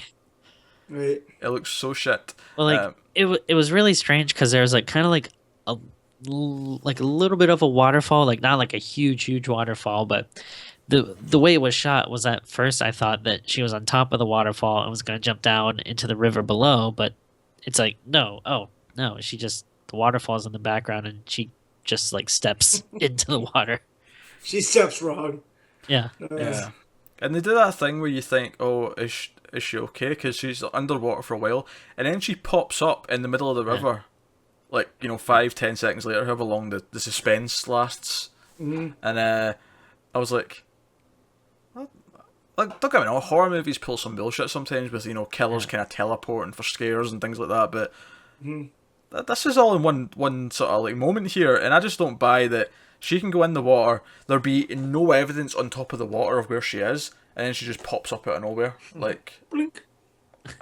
Right. It looks so shit. Well, like it was really strange because there was like kind of like a little bit of a waterfall, like not like a huge waterfall, but the way it was shot was at first I thought that she was on top of the waterfall and was going to jump down into the river below, but it's like no, the waterfall's in the background and she just like steps into the water. She steps wrong. Yeah. Yeah. And they do that thing where you think, is she okay? Because she's underwater for a while, and then she pops up in the middle of the river, like 5-10 seconds later, however long the suspense lasts. Mhm. And I was like, don't get me wrong, horror movies pull some bullshit sometimes with killers kind of teleporting for scares and things like that, but this is all in one sort of like moment here, and I just don't buy that she can go in the water, there be no evidence on top of the water of where she is, and then she just pops up out of nowhere, like Blink.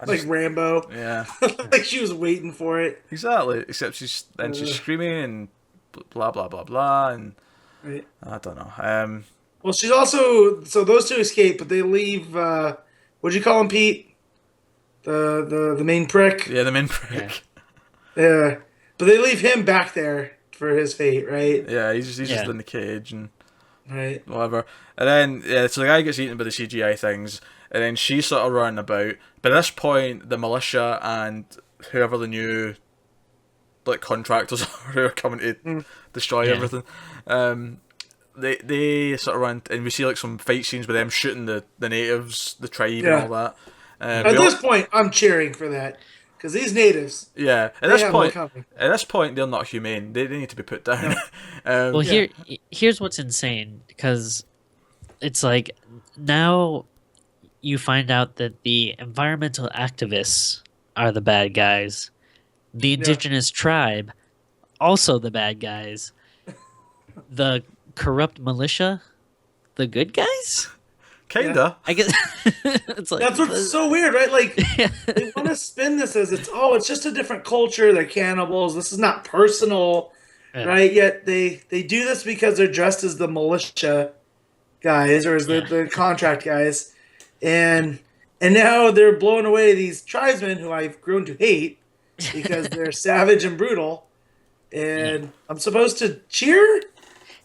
Like Rambo. Yeah, Like she was waiting for it. exactly. Except she's screaming and blah blah blah blah, and Right. I don't know. Well, she's also so those two escape, but they leave. What'd you call him, Pete? The main prick. Yeah, the main prick. Yeah, but they leave him back there for his fate, right? Yeah, he's just in the cage and Right. whatever. And then so the guy gets eaten by the CGI things, and then she's sort of running about. But at this point, the militia and whoever the new contractors are who are coming to destroy everything, they sort of run, and we see some fight scenes with them shooting the natives, the tribe, and all that. At this point, I'm cheering for that because these natives. Yeah, at this point, they're not humane. They need to be put down. Well, here's what's insane, because it's like now you find out that the environmental activists are the bad guys, the indigenous tribe also the bad guys, the corrupt militia the good guys. Kinda. I guess it's like That's what's so weird, right? Like they want to spin this as it's just a different culture. They're cannibals. This is not personal, right? Yet they do this because they're dressed as the militia guys or as the contract guys, and now they're blowing away these tribesmen who I've grown to hate because they're savage and brutal, and I'm supposed to cheer.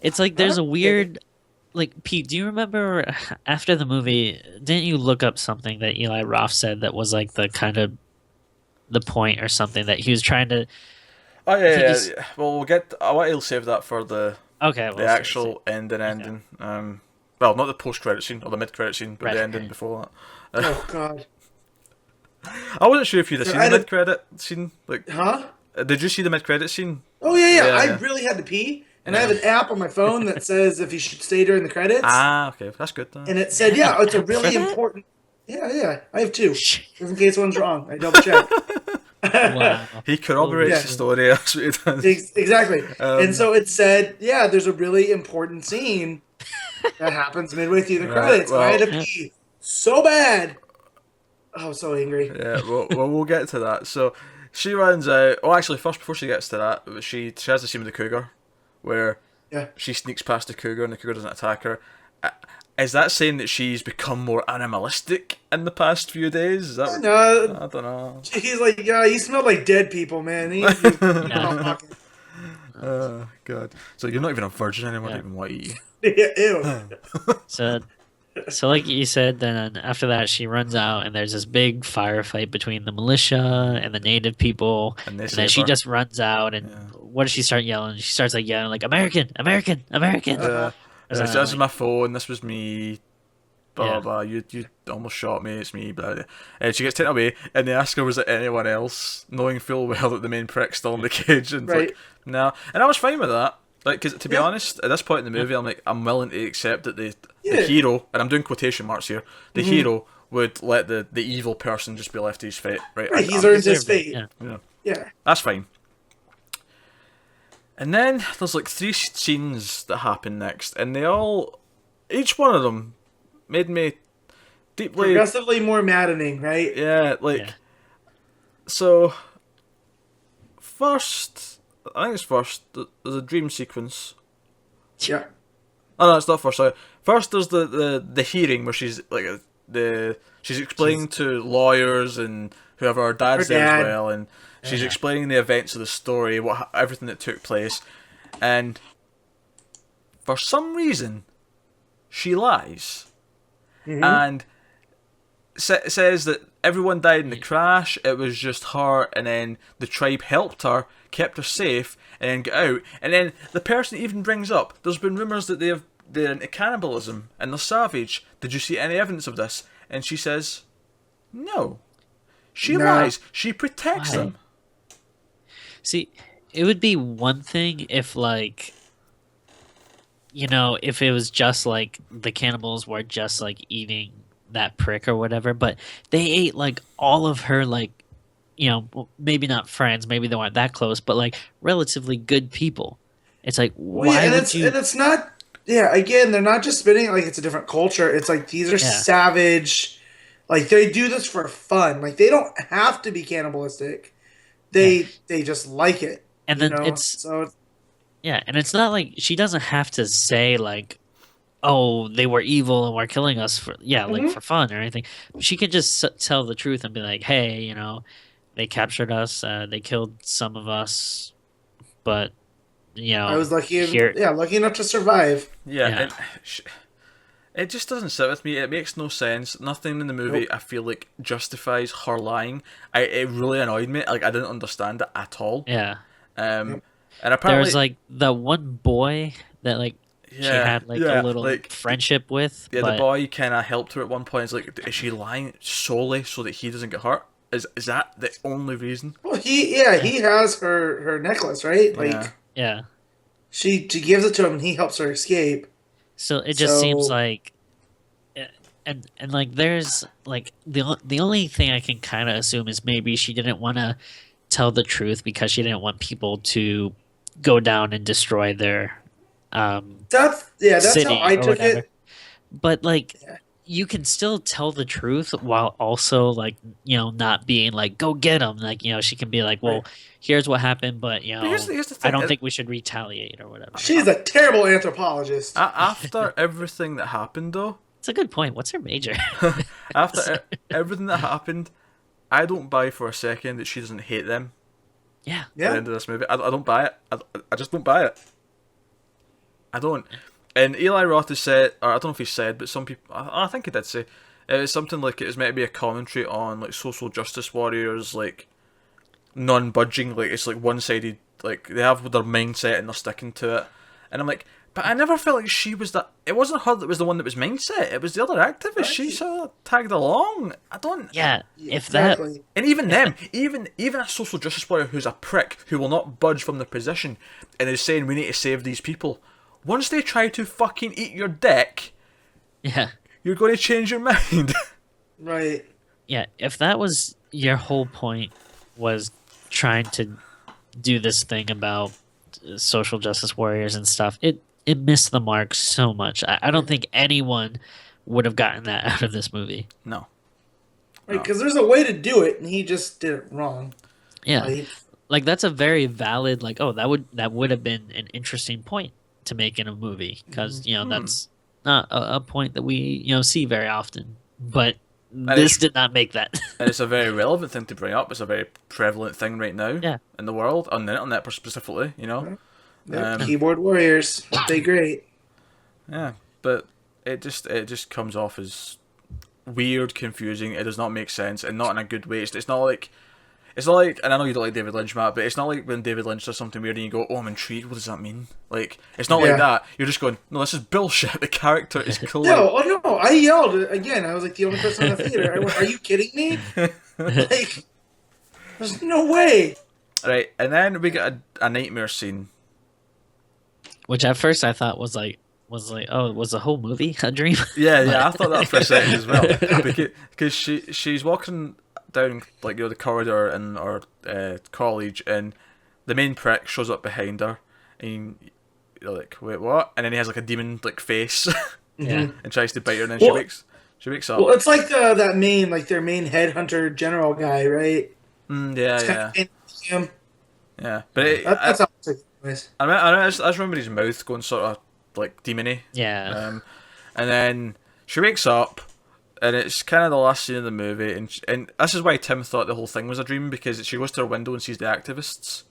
It's like there's a weird. Like, Pete, do you remember after the movie, didn't you look up something that Eli Roth said that was like the kind of the point or something that he was trying to... Oh, yeah. Well, I want to save that for the actual ending. Well, not the post-credit scene or the mid-credit scene, but the ending before that. Oh, God. I wasn't sure if you'd have seen the mid-credit scene. Huh? Did you see the mid-credit scene? Oh, yeah. I really had to pee. And I have an app on my phone that says if you should stay during the credits. Ah, okay. That's good, then. And it said, it's a really important... Yeah. I have two. Just in case one's wrong. I double check. Wow. He corroborates the story. That's what he does. Exactly. And so it said, there's a really important scene that happens midway through the credits. Well, I had to pee so bad. I was so angry. Yeah, well, we'll get to that. So she runs out. Oh, actually, first, before she gets to that, she has the scene with the cougar, where she sneaks past the cougar and the cougar doesn't attack her. Is that saying that she's become more animalistic in the past few days? Is that no, I don't know. He's like, you smell like dead people, man. Oh, God. So you're not even a virgin anymore, you don't even want to eat. Ew. So like you said, then after that she runs out and there's this big firefight between the militia and the native people, and then she just runs out and what does she start yelling? She starts like yelling like American, American, American. This is my phone. This was me. Blah blah. You almost shot me. It's me. Blah, blah. And she gets taken away, and they ask her was it anyone else, knowing full well that the main prick's still in the cage, and it's like no. And I was fine with that. Like, because to be honest, at this point in the movie, I'm willing to accept that the hero, and I'm doing quotation marks here, the hero would let the evil person just be left to his fate. Right, he's earned his fate. Yeah, that's fine. And then there's like 3 scenes that happen next, and each one of them made me deeply... Progressively more maddening, right? Yeah, so, I think it's first, there's a dream sequence. Yeah. Oh no, it's not first, sorry. First there's the hearing where she's like, she's explaining to lawyers and whoever, her dad's there as well, and she's explaining the events of the story, everything that took place, and for some reason, she lies, and says that everyone died in the crash, it was just her, and then the tribe helped her, kept her safe, and then got out, and then the person even brings up, there's been rumours that they're into cannibalism, and they're savage, did you see any evidence of this? And she says, No. She No. lies. She protects Why? them. See, it would be one thing if, like, you know, if it was just like the cannibals were just like eating that prick or whatever, but they ate like all of her, like, you know, well, maybe not friends, maybe they weren't that close, but like relatively good people. It's like, Well, yeah, why would you? and it's not. Yeah, again, they're not just spinning it like it's a different culture. It's like these are Yeah, savage. Like they do this for fun. Like they don't have to be cannibalistic. yeah, They just like it. and You then know. it's So yeah, and it's not like she doesn't have to say like, oh, they were evil and were killing us for like mhm. for fun or anything. She could just tell the truth and be like, hey, you know, they captured us, they killed some of us, but you I know, was lucky. here, Yeah, lucky enough to survive. Yeah, yeah, it just doesn't sit with me. It makes no sense. Nothing in the movie Nope. I feel like justifies her lying. It really annoyed me. Like I didn't understand it at all. yeah. Um, Yep. and There was apparently, like the one boy that like she yeah, had like a yeah, little like friendship with, yeah, the but boy kind of helped her at one point. It's like, is she lying solely so that he doesn't get hurt? Is that the only reason? Well, yeah, he has her necklace, right? Yeah, Like yeah. she gives it to him, and he helps her escape. So it just seems So like, and like there's like the only thing I can kind of assume is maybe she didn't want to tell the truth because she didn't want people to go down and destroy their that's how city I or took whatever. it. But like Yeah. you can still tell the truth while also like, you know, not being like go get them. Like, you know, she can be like, well, Right. here's what happened, but you but know, here's the I thing. don't think we should retaliate or whatever. She's a terrible anthropologist. After everything that happened, though, It's a good point. What's her major? after everything that happened, I don't buy for a second that she doesn't hate them Yeah. at the Yeah. end of this movie. I don't buy it. I just don't buy it. I don't. And Eli Roth has said, or I don't know if he said, but some people, I think he did say, it was something like it was meant to be a commentary on like social justice warriors, like non-budging, like it's like one-sided, like they have their mindset and they're sticking to it. And I'm like, but I never felt like she was that. It wasn't her that was the one that was mindset. It was the other activist. She Right. sort of tagged along. I don't. Yeah. If that Exactly. And even them, even a social justice warrior who's a prick who will not budge from the position and is saying we need to save these people. Once they try to fucking eat your dick, yeah. you're going to change your mind. Right. Yeah, if that was your whole point was trying to do this thing about social justice warriors and stuff, it missed the mark so much. I don't think anyone would have gotten that out of this movie. No. Right. Because there's a way to do it, and he just did it wrong. Yeah. Like, Like that's a very valid like that would have been an interesting point to make in a movie because you know that's not a point that we you know see very often. But this did not make that. And it's a very relevant thing to bring up. It's a very prevalent thing right now Yeah. in the world, on the internet specifically, you know? yep, keyboard warriors, they great. Yeah. But it just comes off as weird, confusing. It does not make sense, and not in a good way. It's not like, and I know you don't like David Lynch, Matt, but it's not like when David Lynch does something weird and you go, oh, I'm intrigued, what does that mean? Like, it's not Yeah. like that. You're just going, no, this is bullshit. The character is clear. No, I yelled again. I was like the only person in the theater. I went, "Are you kidding me? Like, there's no way." Right, and then we get a nightmare scene. Which at first I thought was like, oh, was the whole movie a dream? Yeah, I thought that for a second as well. Because she's walking down, like, the corridor in our college, and the main prick shows up behind her, and you're like, wait, what? And then he has like a demon like face Yeah. and tries to bite her, and then Well- she wakes up. Well, it's like that main, like their main headhunter general guy, right? Yeah, It's yeah, kind of him. yeah. But That's how it's like. I just remember his mouth going sort of like demony. Yeah. And then she wakes up, and it's kind of the last scene of the movie, and this is why Tim thought the whole thing was a dream, because she goes to her window and sees the activists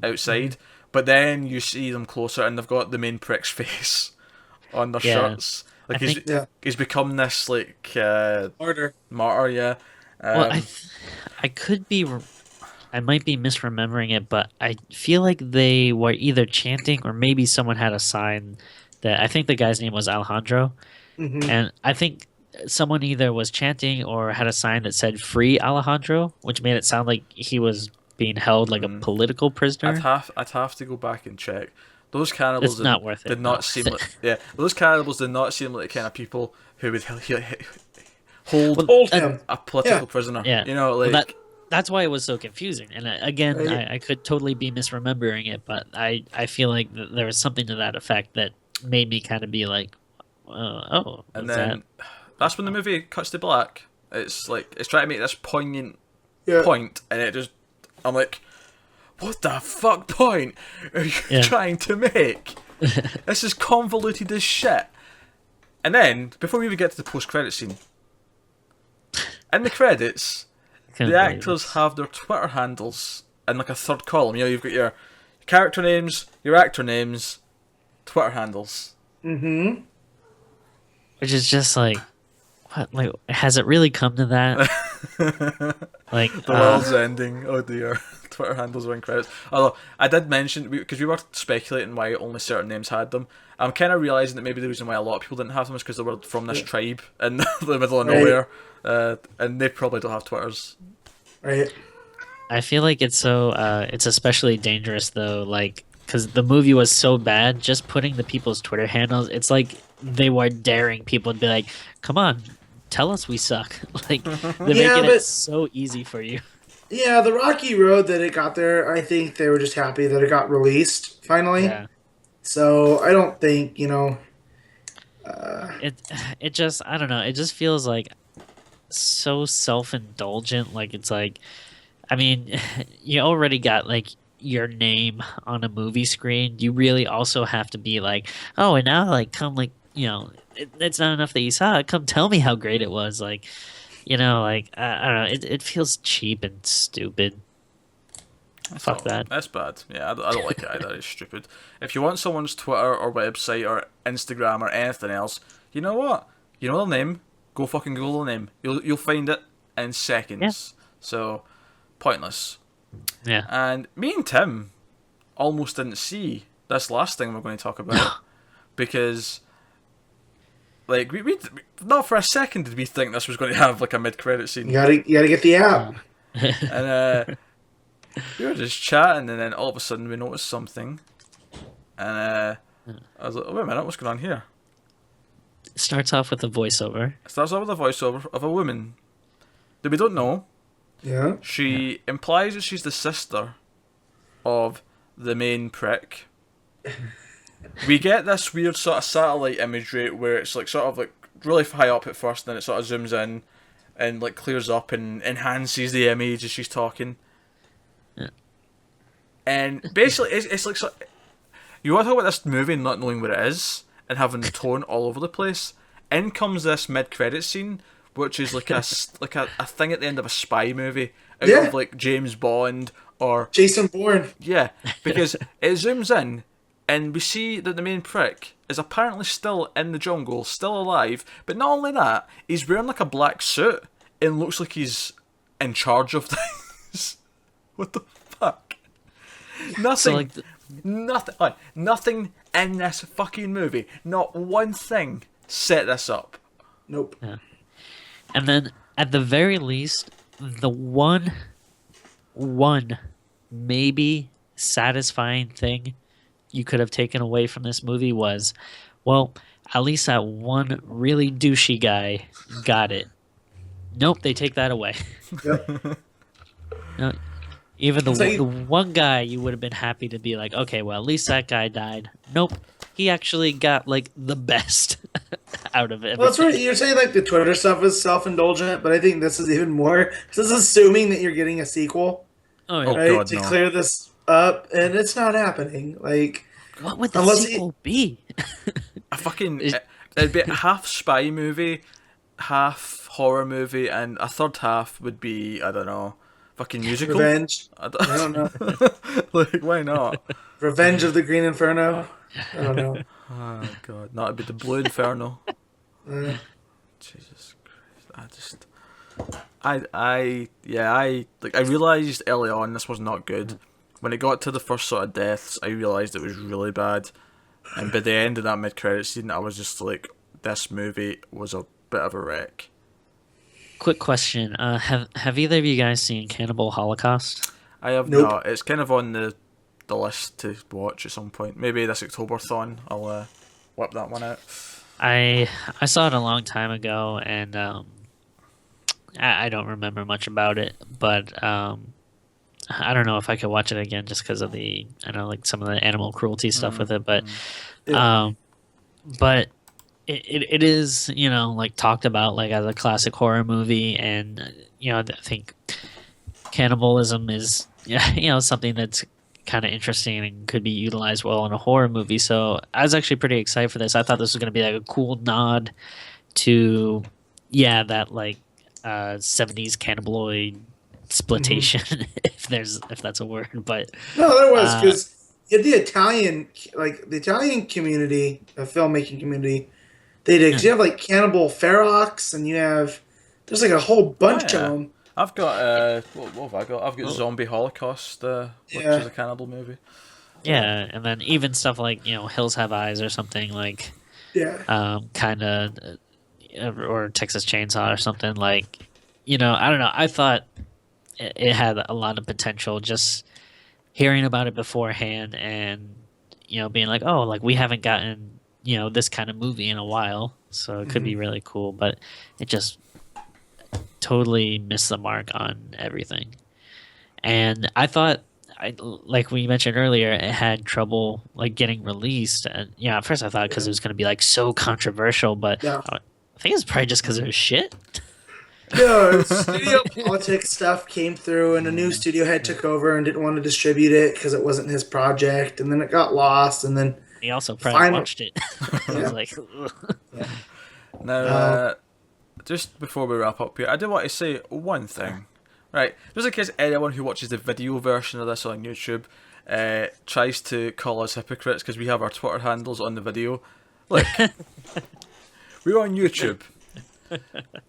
outside, but then you see them closer, and they've got the main prick's face on their Yeah. shirts. Like I he's think- Yeah. he's become this like Order. martyr, yeah. Well, I could be, I might be misremembering it, but I feel like they were either chanting or maybe someone had a sign that I think the guy's name was Alejandro, Mhm. and I think someone either was chanting or had a sign that said "Free Alejandro," which made it sound like he was being held like a political prisoner. I'd have to go back and check. Those cannibals It's not worth did it. Not not worth seem it. like those cannibals did not seem like the kind of people who would hold Hold Uh, him. a political Yeah. prisoner. Yeah. You know, Well, like that's why it was so confusing. And again, Right. I could totally be misremembering it, but I feel like there was something to that effect that made me kind of be like, oh, and is that? then that's when the movie cuts to black. It's like it's trying to make this poignant Yeah. point, and it just I'm like, what the fuck point are you Yeah. trying to make? This is convoluted as shit. And then before we even get to the post-credit scene, in the credits, Couldn't the believe actors it. have their Twitter handles in like a third column. You know, you've got your character names, your actor names, Twitter handles. Mm-hmm. Which is just like, what? Like, has it really come to that? Like, The world's ending. Oh dear. Twitter handles are in credits. Although I did mention because we were speculating why only certain names had them. I'm kind of realizing that maybe the reason why a lot of people didn't have them is because they were from this tribe in the middle of Right. nowhere, and they probably don't have Twitters. Right. I feel like it's so it's especially dangerous though, like because the movie was so bad. Just putting the people's Twitter handles, it's like they were daring people to be like, "Come on, tell us we suck." Like they're Yeah, making but- it so easy for you. Yeah, the rocky road that it got there, I think they were just happy that it got released finally. Yeah, So I don't think, it it just I don't know. It just feels like so self indulgent. Like it's like, I mean, you already got like your name on a movie screen. You really also have to be like, oh, and now like come like it's not enough that you saw it. Come tell me how great it was. Like, like I don't know. It feels cheap and stupid. Fuck So, that. That's bad. Yeah, I don't like it either. It's stupid. If you want someone's Twitter or website or Instagram or anything else, you know what? You know their name. Go fucking Google their name. You'll find it in seconds. So pointless. Yeah. And me and Tim almost didn't see this last thing we're going to talk about because, like, we not for a second did we think this was going to have like a mid-credit scene. You gotta get the app. And we were just chatting, and then all of a sudden we noticed something, and I was like, oh, "Wait a minute, what's going on here?" Starts off with a voiceover. It starts off with a voiceover of a woman that we don't know. Yeah. She implies that she's the sister of the main prick. We get this weird sort of satellite imagery where it's like sort of like really high up at first, then it sort of zooms in and like clears up and enhances the image as she's talking. Yeah. And basically, it's like you want to talk about this movie not knowing what it is and having tone all over the place. In comes this mid-credit scene, which is like a thing at the end of a spy movie out Yeah. of like James Bond or Jason Bourne. yeah, because it zooms in and we see that the main prick is apparently still in the jungle, still alive. But not only that, he's wearing like a black suit and looks like he's in charge of things. What the fuck? Nothing. So like, Nothing in this fucking movie. Not one thing set this up. Nope. and then at the very least, the one maybe satisfying thing you could have taken away from this movie was, well, at least that one really douchey guy got it. Nope, they take that away. Yep. No, even So the one guy you would have been happy to be like, okay, well, at least that guy died. Nope, he actually got like the best out of it. Well, that's right. You're saying like the Twitter stuff is self-indulgent, but I think this is even more. This is assuming that you're getting a sequel, Oh, yeah. Oh, right? God, to no. clear this up, and it's not happening. Like, What would the unless he- sequel be? A fucking it'd be a half spy movie, half horror movie, and a third half would be I don't know, fucking musical. Revenge. I I don't know. like why not? Revenge of the Green Inferno. I don't know. Oh god, no, it'd be the Blue Inferno. Uh, Jesus Christ, I realised early on this was not good. When it got to the first sort of deaths, I realised it was really bad. And by the end of that mid-credit scene, I was just like, this movie was a bit of a wreck. Quick question: have either of you guys seen Cannibal Holocaust? I have Nope. not. It's kind of on the list to watch at some point. Maybe this October-thon, I'll whip that one out. I saw it a long time ago, and I don't remember much about it, but I don't know if I could watch it again just because of I know like some of the animal cruelty stuff with it, Yeah. but it is like talked about like as a classic horror movie, and I think cannibalism is something that's kind of interesting and could be utilized well in a horror movie. So I was actually pretty excited for this. I thought this was going to be like a cool nod to that like 70s cannibaloid splitation if that's a word. But No, there was, because the Italian community, filmmaking community, they did. 'Cause you have like Cannibal Ferox, and there's like a whole bunch of yeah. them. I've got what have I got? I've got Zombie Holocaust, which Yeah. is a cannibal movie. yeah, and then even stuff like Hills Have Eyes or something like Yeah. kind of or Texas Chainsaw or something like I don't know. I thought it had a lot of potential just hearing about it beforehand, and being like, oh, like we haven't gotten this kind of movie in a while, so it could be really cool, but it just totally missed the mark on everything. And I thought, like we mentioned earlier, it had trouble like getting released, and at first I thought because it was going to be like so controversial, but Yeah. I think it's probably just because it was shit. No, studio politics stuff came through, and a new studio head took over and didn't want to distribute it because it wasn't his project, and then it got lost, and then He also probably watched it. I was like, ugh. Now, just before we wrap up here, I do want to say one thing. Right, just in case anyone who watches the video version of this on YouTube tries to call us hypocrites because we have our Twitter handles on the video. Look, we're on YouTube.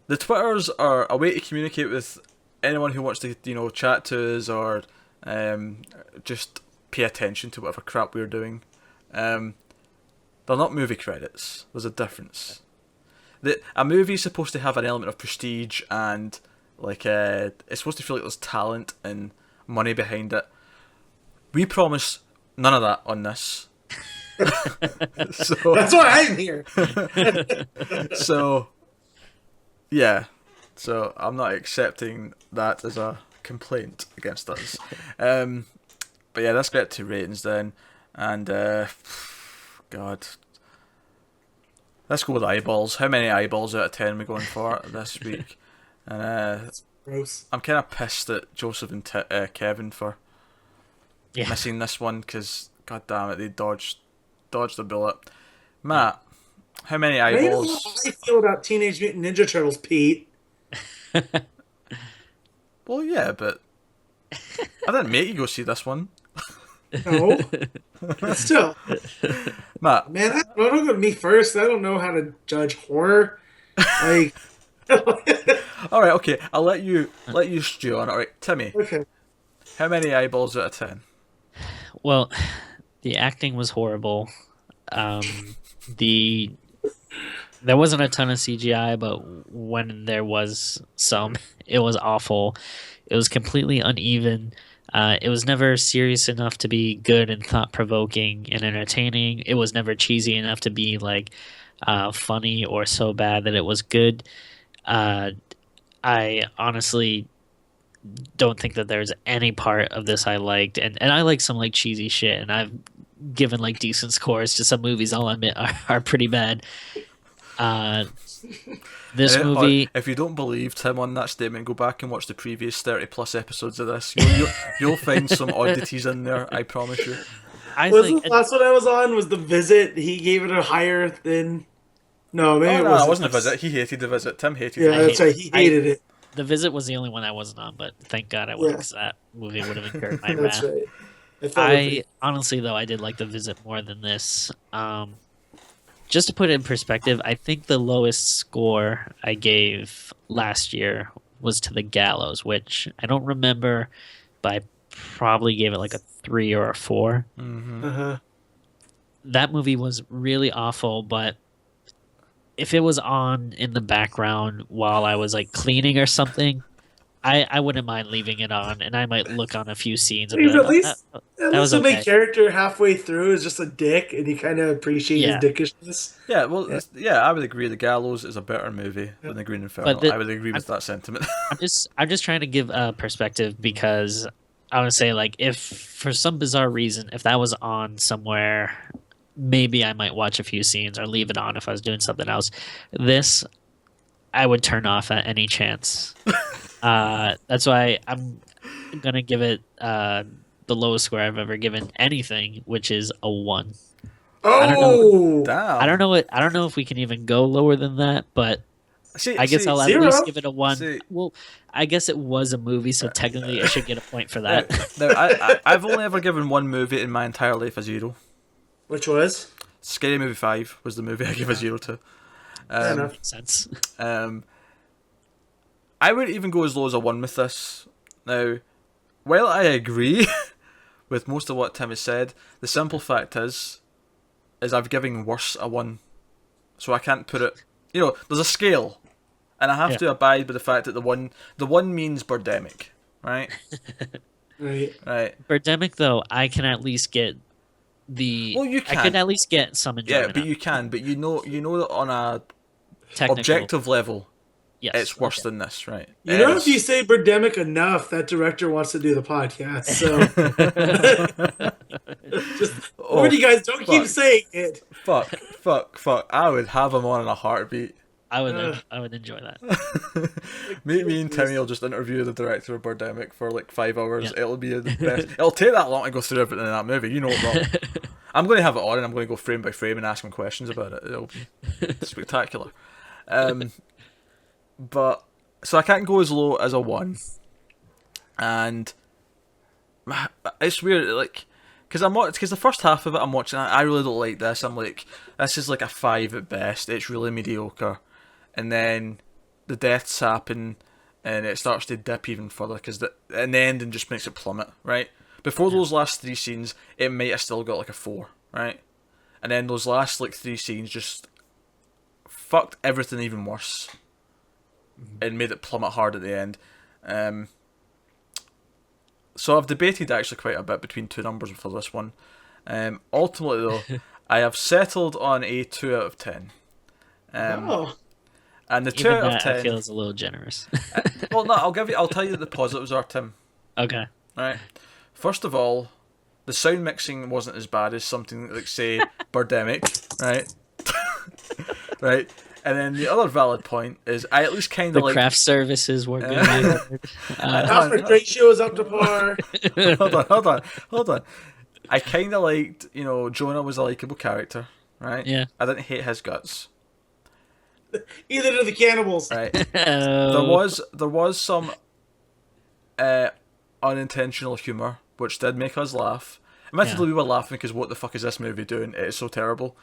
The Twitters are a way to communicate with anyone who wants to, chat to us or just pay attention to whatever crap we're doing. They're not movie credits. There's a difference. A movie's supposed to have an element of prestige and like it's supposed to feel like there's talent and money behind it. We promise none of that on this. So that's why I'm here. so yeah, so I'm not accepting that as a complaint against us. But yeah, let's get to ratings then, and God, let's go with eyeballs. How many eyeballs out of 10 are we going for this week? And That's gross. I'm kind of pissed at Joseph and Kevin for Yeah. missing this one because, god damn it, they dodged the bullet. Matt, how many You know eyeballs? how I feel about Teenage Mutant Ninja Turtles, Pete. Well, yeah, but I didn't make you go see this one. No, but still, Matt, man, don't go to me first. I don't know how to judge horror. Like, all right, okay, I'll let you stew on it. All right, Timmy, okay, how many eyeballs out of 10? Well, the acting was horrible. There wasn't a ton of CGI, but when there was some, it was awful. It was completely uneven. It was never serious enough to be good and thought-provoking and entertaining. It was never cheesy enough to be like funny or so bad that it was good. I honestly don't think that there's any part of this I liked, and I like some like cheesy shit, and I've given like decent scores to some movies I'll admit are pretty bad. This movie, If you don't believe Tim on that statement, go back and watch the previous 30+ episodes of this. You'll find some oddities in there, I promise you. I was think the last one I was on was The Visit. He gave it a higher than. No, maybe Oh, it no, wasn't. it wasn't a visit. He hated the visit. Tim hated Yeah, it. that's right. He hated it. The Visit was the only one I wasn't on, but thank God I wasn't, because that movie would have incurred my That's wrath. right. I felt it. Honestly, though, I did like The Visit more than this. Just to put it in perspective, I think the lowest score I gave last year was to The Gallows, which I don't remember, but I probably gave it like a 3 or a 4. Mm-hmm. Uh-huh. That movie was really awful, but if it was on in the background while I was like cleaning or something, I wouldn't mind leaving it on, and I might look on a few scenes and be He's like, at oh, that, least that was the main okay. character halfway through is just a dick, and you kind of appreciate his Yeah, dickishness. Yeah, well, Yeah. I would agree. The Gallows is a better movie than the Green but Inferno. the, I would agree I'm with that sentiment. I'm just trying to give a perspective because I would say like if for some bizarre reason if that was on somewhere, maybe I might watch a few scenes or leave it on if I was doing something else. This I would turn off at any chance. That's why I'm gonna give it the lowest score I've ever given anything, which is a 1. I don't know. Oh, Damn. I don't know if we can even go lower than that, but See, I guess see, I'll at zero. least give it a 1. see. Well, I guess it was a movie, so technically I should get a point for Now, that. I've only ever given one movie in my entire life a 0. Which was Scary Movie 5 was the movie I gave a 0 to. fair enough. Makes sense. I would even go as low as a 1 with this. Now, while I agree with most of what Tim has said, the simple fact is I've given worse a 1. So I can't put it... there's a scale. And I have to abide by the fact that the one means Birdemic. Right? Right. Right. Birdemic, though, I can at least get the... Well, you I can. could at least get some enjoyment. Yeah, but you can. But you know that on a Technical. objective level, Yes. it's worse than this, right? You know, if you say Birdemic enough, that director wants to do the podcast. So, just warn you guys, don't keep saying it. Fuck. I would have him on in a heartbeat. I would enjoy that. Me and Timmy will just interview the director of Birdemic for like 5 hours. Yeah. It'll be the best. It'll take that long to go through everything in that movie. You know it wrong. I'm going to have it on and I'm going to go frame by frame and ask him questions about it. It'll be spectacular. But so I can't go as low as a 1, and it's weird, like, because the first half of it I'm watching, I really don't like this. I'm like, this is like a 5 at best. It's really mediocre, and then the deaths happen, and it starts to dip even further and the ending just makes it plummet. Right before those last 3 scenes, it might have still got like a 4, right, and then those last like 3 scenes just fucked everything even worse. And made it plummet hard at the end. So I've debated actually quite a bit between 2 numbers for this one. Ultimately though, I have settled on a 2 out of 10. And the 2 Even out that of 10 I feel is a little generous. well, no, I'll tell you what the positives are, Tim. Okay. Right. First of all, the sound mixing wasn't as bad as something like, say, Birdemic, right? Right. And then the other valid point is I at least kind of like... The craft services were good. Aspect ratio is up to par. Hold on. I kind of liked, Jonah was a likable character, right? Yeah. I didn't hate his guts. Either do the cannibals. Right. Oh. There was some unintentional humour, which did make us laugh. Admittedly, we were laughing because what the fuck is this movie doing? It is so terrible.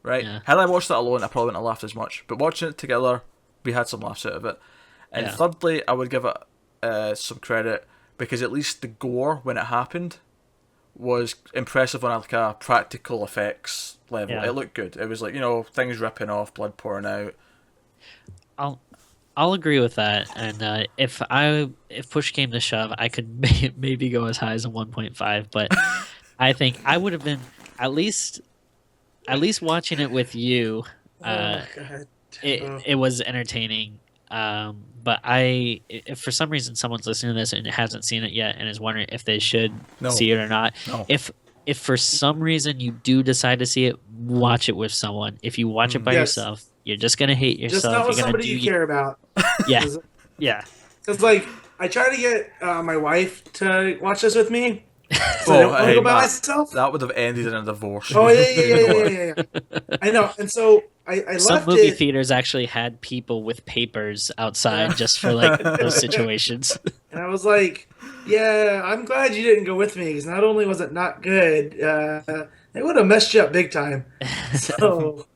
Right? Yeah. Had I watched that alone, I probably wouldn't have laughed as much. But watching it together, we had some laughs out of it. And thirdly, I would give it some credit because at least the gore, when it happened, was impressive on like a practical effects level. Yeah. It looked good. It was like, things ripping off, blood pouring out. I'll agree with that. And if push came to shove, I could maybe go as high as a 1.5. But I think I would have been at least watching it with you, it was entertaining. But if for some reason someone's listening to this and hasn't seen it yet and is wondering if they should see it or not, if for some reason you do decide to see it, watch it with someone. If you watch it by yourself, you're just gonna hate yourself. Just not with somebody you care about. Yeah, yeah. Because I try to get my wife to watch this with me. So I don't want to go by myself. That would have ended in a divorce. Oh yeah. I know, and so I left it. Some movie theaters actually had people with papers outside just for like those situations. And I was like, "Yeah, I'm glad you didn't go with me because not only was it not good, it would have messed you up big time." So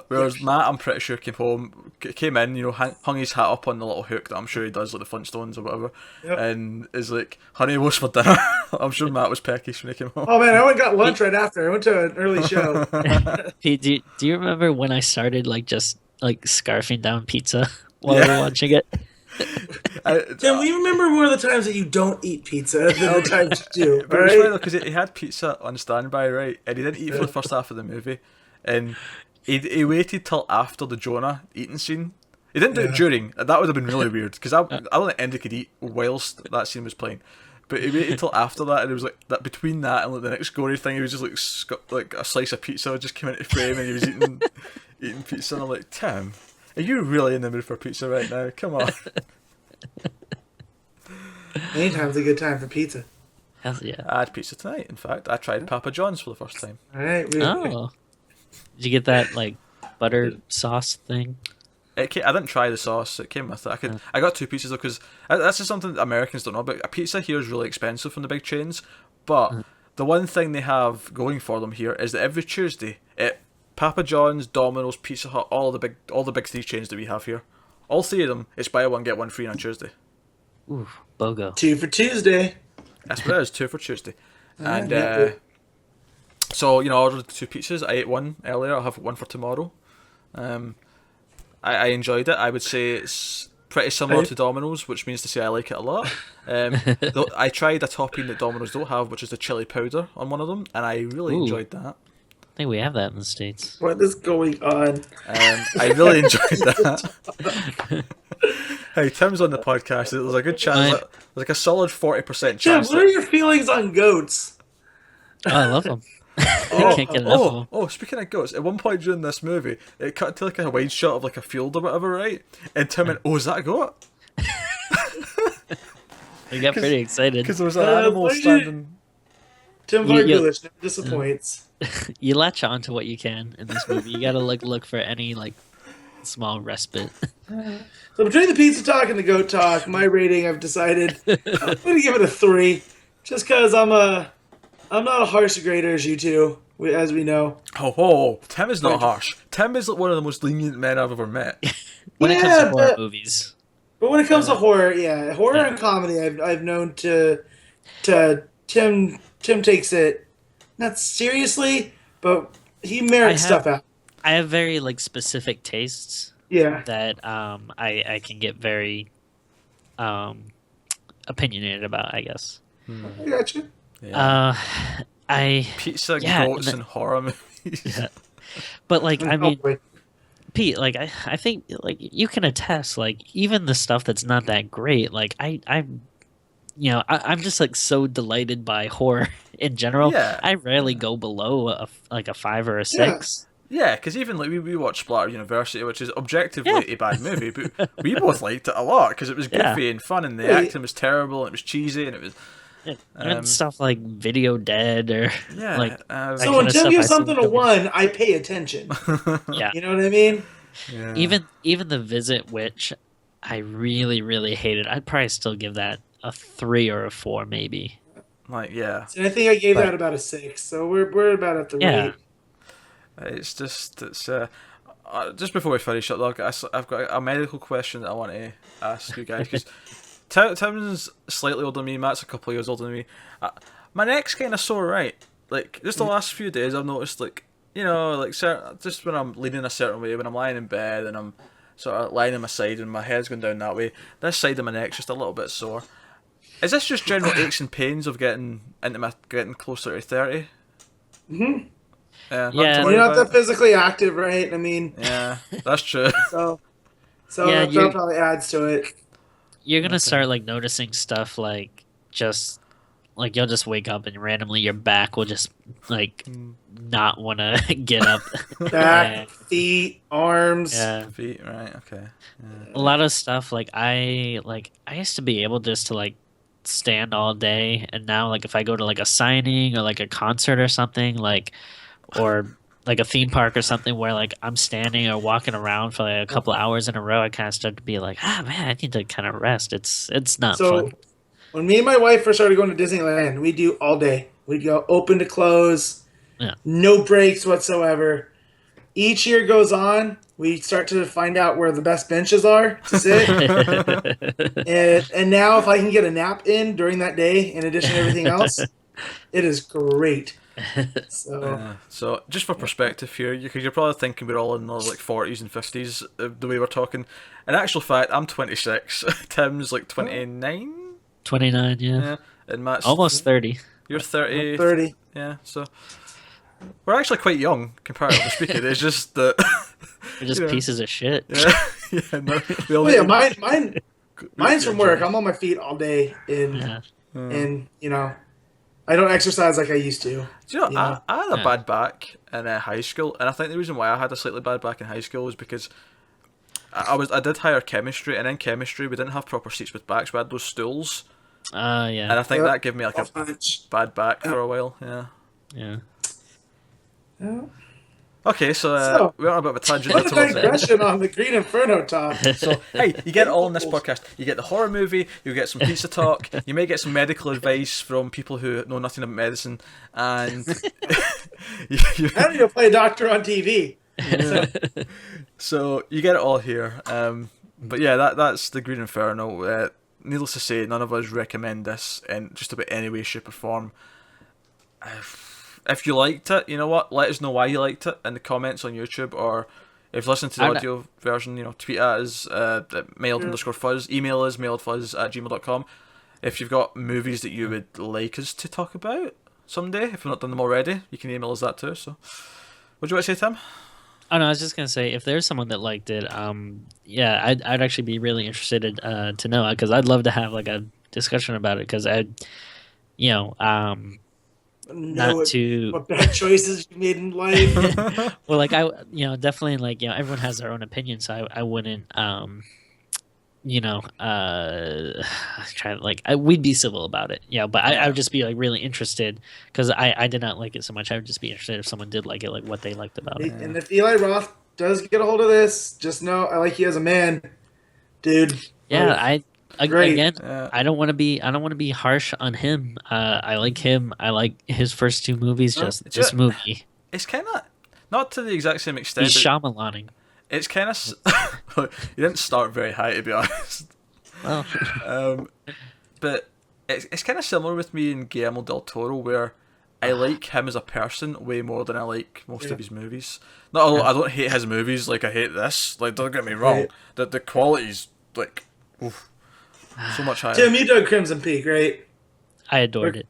Whereas Matt, I'm pretty sure came in, hung his hat up on the little hook that I'm sure he does, like the Flintstones or whatever, Yep. and is like, "Honey, what's for dinner?" I'm sure Matt was peckish when he came home. Oh man, I went and got lunch right after. I went to an early show. Pete, do you remember when I started just scarfing down pizza while we were watching it? Tim, we remember more of the times that you don't eat pizza than the times you do. But All it was funny right? though, because he had pizza on standby, right? And he didn't eat for the first half of the movie, and he waited till after the Jonah eating scene. He didn't do it during. That would have been really weird, because I don't think Andy could eat whilst that scene was playing. But he waited till after that, and it was like that between that and the next gory thing, he was just like a slice of pizza just came into frame, and he was eating pizza, and I'm like, Tim, are you really in the mood for pizza right now? Come on. Anytime's a good time for pizza. Hell yeah. I had pizza tonight. In fact, I tried Papa John's for the first time. All right. Oh. Did you get that butter sauce thing? I didn't try the sauce. It came with it. I got 2 pizzas though, because that's just something that Americans don't know about. A pizza here is really expensive from the big chains, but the one thing they have going for them here is that every Tuesday, Papa John's, Domino's, Pizza Hut, all the big 3 chains that we have here, all 3 of them, it's buy one get one free on Tuesday. Ooh, BOGO. 2 for Tuesday. That's what it is, 2 for Tuesday. And so I ordered 2 pizzas. I ate one earlier. I'll have one for tomorrow. I enjoyed it. I would say it's pretty similar to Domino's, which means to say I like it a lot. Though I tried a topping that Domino's don't have, which is the chili powder on one of them, and I really enjoyed that. I think we have that in the States. What is going on? I really enjoyed that. Hey, Tim's on the podcast. There's a good chance, there's like a solid 40% Tim, chance. what are your feelings on goats? Oh, I love them. I can't get enough of them. Oh, speaking of goats, at one point during this movie, it cut to a wide shot of a field or whatever, right? And Tim went, "Oh, is that a goat?" I got pretty excited. Because there was an animal standing. Tim Vargulish never disappoints. You latch on to what you can in this movie. You gotta look for any small respite. So between the pizza talk and the goat talk, my rating, I've decided I'm going to give it a 3, just because I'm not a harsh grader as you two, as we know. Oh, Tim is not harsh. Tim is one of the most lenient men I've ever met. When it comes to horror movies. But when it comes to horror, horror and comedy, I've known to Tim takes it not seriously, but he merits stuff out. I have very specific tastes. Yeah. That I can get very opinionated about, I guess. I got you. Yeah. Pizza, goats, and horror movies. Yeah. But I mean, Pete, I think you can attest, even the stuff that's not that great, I'm just so delighted by horror in general. Yeah. I rarely go below a 5 or a 6. Yeah, because even we watched Splatter University, which is objectively a bad movie, but we both liked it a lot because it was goofy and fun, and the acting was terrible, and it was cheesy, and it was. And stuff like Video Dead or so when Tim gives something a 1, I pay attention. Yeah, you know what I mean. Yeah. Even The Visit, which I really really hated, I'd probably still give that a 3 or a 4 maybe. And I think I gave that about a 6, so we're about at the rate. It's just just before we finish up, look, I've got a medical question that I want to ask you guys, because Tim's slightly older than me, Matt's a couple of years older than me. My neck's kind of sore, right? Just the last few days, I've noticed, just when I'm leaning a certain way, when I'm lying in bed and I'm sort of lying on my side and my head's going down that way, this side of my neck's just a little bit sore. Is this just general aches and pains of getting closer to 30? Mm-hmm. Yeah, you're not that physically active, right? I mean, yeah, that's true. So that probably adds to it. You're gonna start noticing stuff you'll just wake up and randomly your back will just not want to get up. Back, feet, arms. Yeah. Feet, right? Okay. Yeah. A lot of stuff I used to be able just to stand all day, and now if I go to a signing or a concert or something or a theme park or something where I'm standing or walking around for a couple of hours in a row, I kind of start to be man, I need to kind of rest. It's not fun. When me and my wife first started going to Disneyland, we do all day. We'd go open to close, no breaks whatsoever. each year goes on, we start to find out where the best benches are to sit. and now if I can get a nap in during that day, in addition to everything else, it is great. So just for perspective here, because you're probably thinking we're all in our like 40s and 50s the way we're talking. In actual fact, I'm 26. Tim's like 29. 29, yeah. And Matt's almost 30. You're 30. 30. Yeah, so we're actually quite young, comparatively speaking. It's just that We're just pieces of shit. Mine's from work. I'm on my feet all day, and I don't exercise like I used to. Do you know, I had a bad back in high school, and I think the reason why I had a slightly bad back in high school was because I did higher chemistry, and in chemistry we didn't have proper seats with backs. We had those stools. Yeah. And I think that gave me like a bad back for a while. Yeah. Okay, so we're on a bit of a tangent. What a digression on the Green Inferno talk. So, hey, you get it all in this podcast. You get the horror movie, you get some pizza talk, you may get some medical advice from people who know nothing about medicine, and I need to play a doctor on TV. So you get it all here. But yeah, that's the Green Inferno. Needless to say, none of us recommend this in just about any way, shape, or form. If you liked it, you know what? Let us know why you liked it in the comments on YouTube, or if you listen to the audio version, tweet at us at mailed_fuzz, email us mailedfuzz@gmail.com. If you've got movies that you would like us to talk about someday, if we've not done them already, you can email us that too. So, what do you want to say, Tim? Oh no, I was just gonna say if there's someone that liked it, I'd actually be really interested to know, because I'd love to have like a discussion about it, because what bad choices you made in life. Well, like definitely, like everyone has their own opinion, so I wouldn't try to we'd be civil about it, but I would just be like really interested, because I did not like it so much. I would just be interested if someone did like it, like what they liked about it. And if Eli Roth does get a hold of this, just know I like you as a man, dude. I don't want to be harsh on him. I like him. I like his first two movies. Just movie. It's kind of not to the exact same extent. He's Shyamalaning. It's kind of you didn't start very high, to be honest. Well, but it's kind of similar with me and Guillermo del Toro, where I like him as a person way more than I like most of his movies. I don't hate his movies like I hate this. Like, don't get me wrong, the quality's like so much higher. Tim, you dug Crimson Peak, right? I adored it.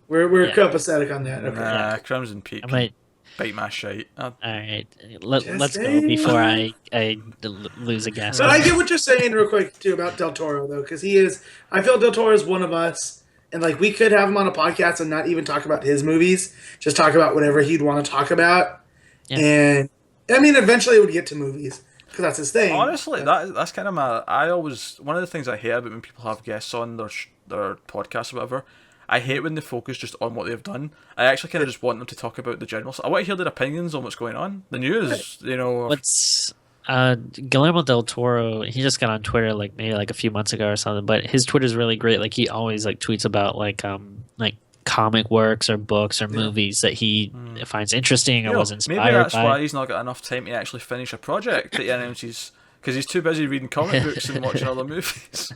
We're copacetic on that. Okay. Nah, Crimson Peak. I might bite my shite. All right, let's go before I lose a guess. But I get what you're saying real quick too about Del Toro, though, because I feel Del Toro is one of us, and like we could have him on a podcast and not even talk about his movies, just talk about whatever he'd want to talk about. Yeah. And I mean, eventually it would get to movies, because that's his thing. Honestly, that's kind of one of the things I hate about when people have guests on their podcasts or whatever. I hate when they focus just on what they've done. I actually kind of just want them to talk about the general stuff. I want to hear their opinions on what's going on. The news, What's Guillermo del Toro? He just got on Twitter maybe a few months ago or something. But his Twitter is really great. Like, he always tweets about like comic works or books or movies that he finds interesting or was inspired by. Maybe that's why he's not got enough time to actually finish a project that he announces, because he's too busy reading comic books and watching other movies.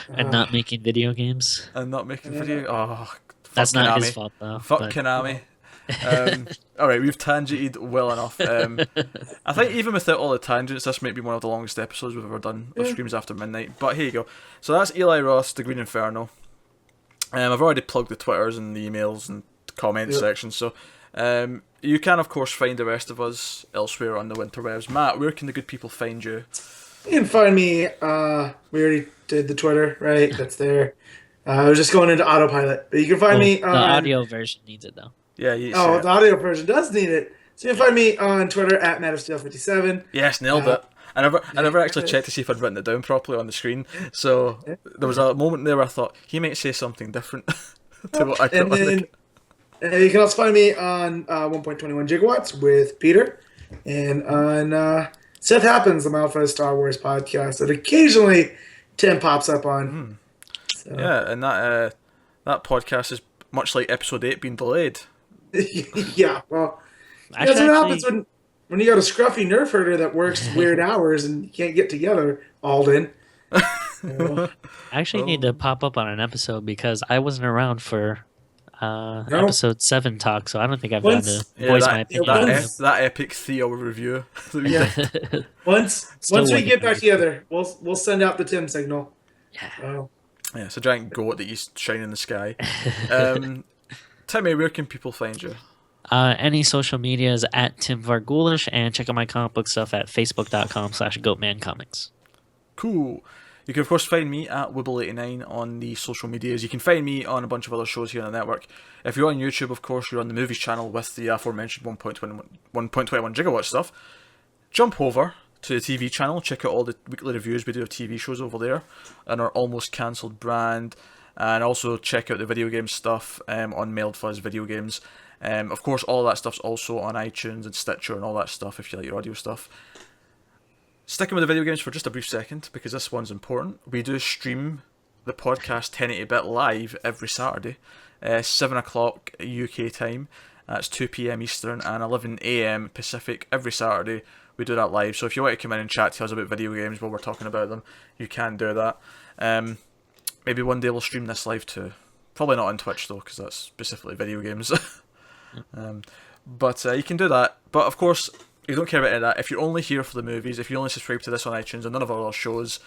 And not making video games. That's not his fault, though. Fuck Konami. Alright, we've tangented well enough. I think even without all the tangents, this might be one of the longest episodes we've ever done of Screams After Midnight. But here you go. So that's Eli Roth, The Green Inferno. I've already plugged the Twitters and the emails and comment sections, so you can, of course, find the rest of us elsewhere on the interwebs. Matt, where can the good people find you? You can find me, we already did the Twitter, right? That's there. I was just going into autopilot. But you can find me on... The audio version needs it, though. Yeah, the audio version does need it. So you can find me on Twitter at MadofSteel57. Yes, nailed it. I never actually checked to see if I'd written it down properly on the screen. So there was a moment there where I thought, he might say something different to what I put on the... You can also find me on 1.21 Gigawatts with Peter. And on Seth Happens, the Malfa Star Wars podcast that occasionally Tim pops up on. So. Yeah, and that podcast is much like episode 8 being delayed. Yeah, well, Yeah, that's what happens Actually, when you got a scruffy nerf herder that works weird hours and you can't get together, Alden. Oh, I actually need to Oh. pop up on an episode because I wasn't around for no. episode 7 talk, so I don't think I've gotten to Once, Yeah, voice my that yeah, opinion that on ep- once, that epic 3 hour review that we yeah, did. Still once we wouldn't get have back made it. together, we'll send out the Tim signal. Oh, Yeah, it's a giant goat that you shine in the sky. Timmy, where can people find you? Any social media is at Tim Vargulish, and check out my comic book stuff at facebook.com/goatmancomics. Cool. You can, of course, find me at Wibble89 on the social medias. You can find me on a bunch of other shows here on the network. If you're on YouTube, of course, you're on the Movies channel with the aforementioned 1.21 gigawatt stuff. Jump over to the TV channel, check out all the weekly reviews we do of TV shows over there, and our almost cancelled brand. And also check out the video game stuff on Mailed Fuzz Video Games. Of course, all that stuff's also on iTunes and Stitcher and all that stuff if you like your audio stuff. Sticking with the video games for just a brief second, because this one's important. We do stream the podcast 1080-bit live every Saturday, 7 o'clock UK time. That's 2 PM Eastern and 11 AM Pacific every Saturday. We do that live, so if you want to come in and chat to us about video games while we're talking about them, you can do that. Maybe one day we'll stream this live too. Probably not on Twitch though, because that's specifically video games. But you can do that. But of course, you don't care about any of that. If you're only here for the movies, if you only subscribe to this on iTunes and none of our other shows,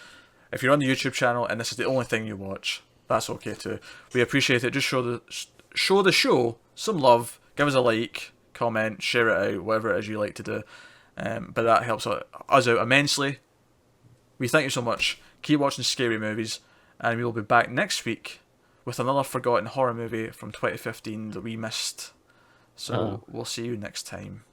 if you're on the YouTube channel and this is the only thing you watch, that's okay too. We appreciate it. Just show the show some love. Give us a like, comment, share it out, whatever it is you like to do. But that helps us out immensely. We thank you so much. Keep watching scary movies, and we will be back next week with another forgotten horror movie from 2015 that we missed. So we'll see you next time.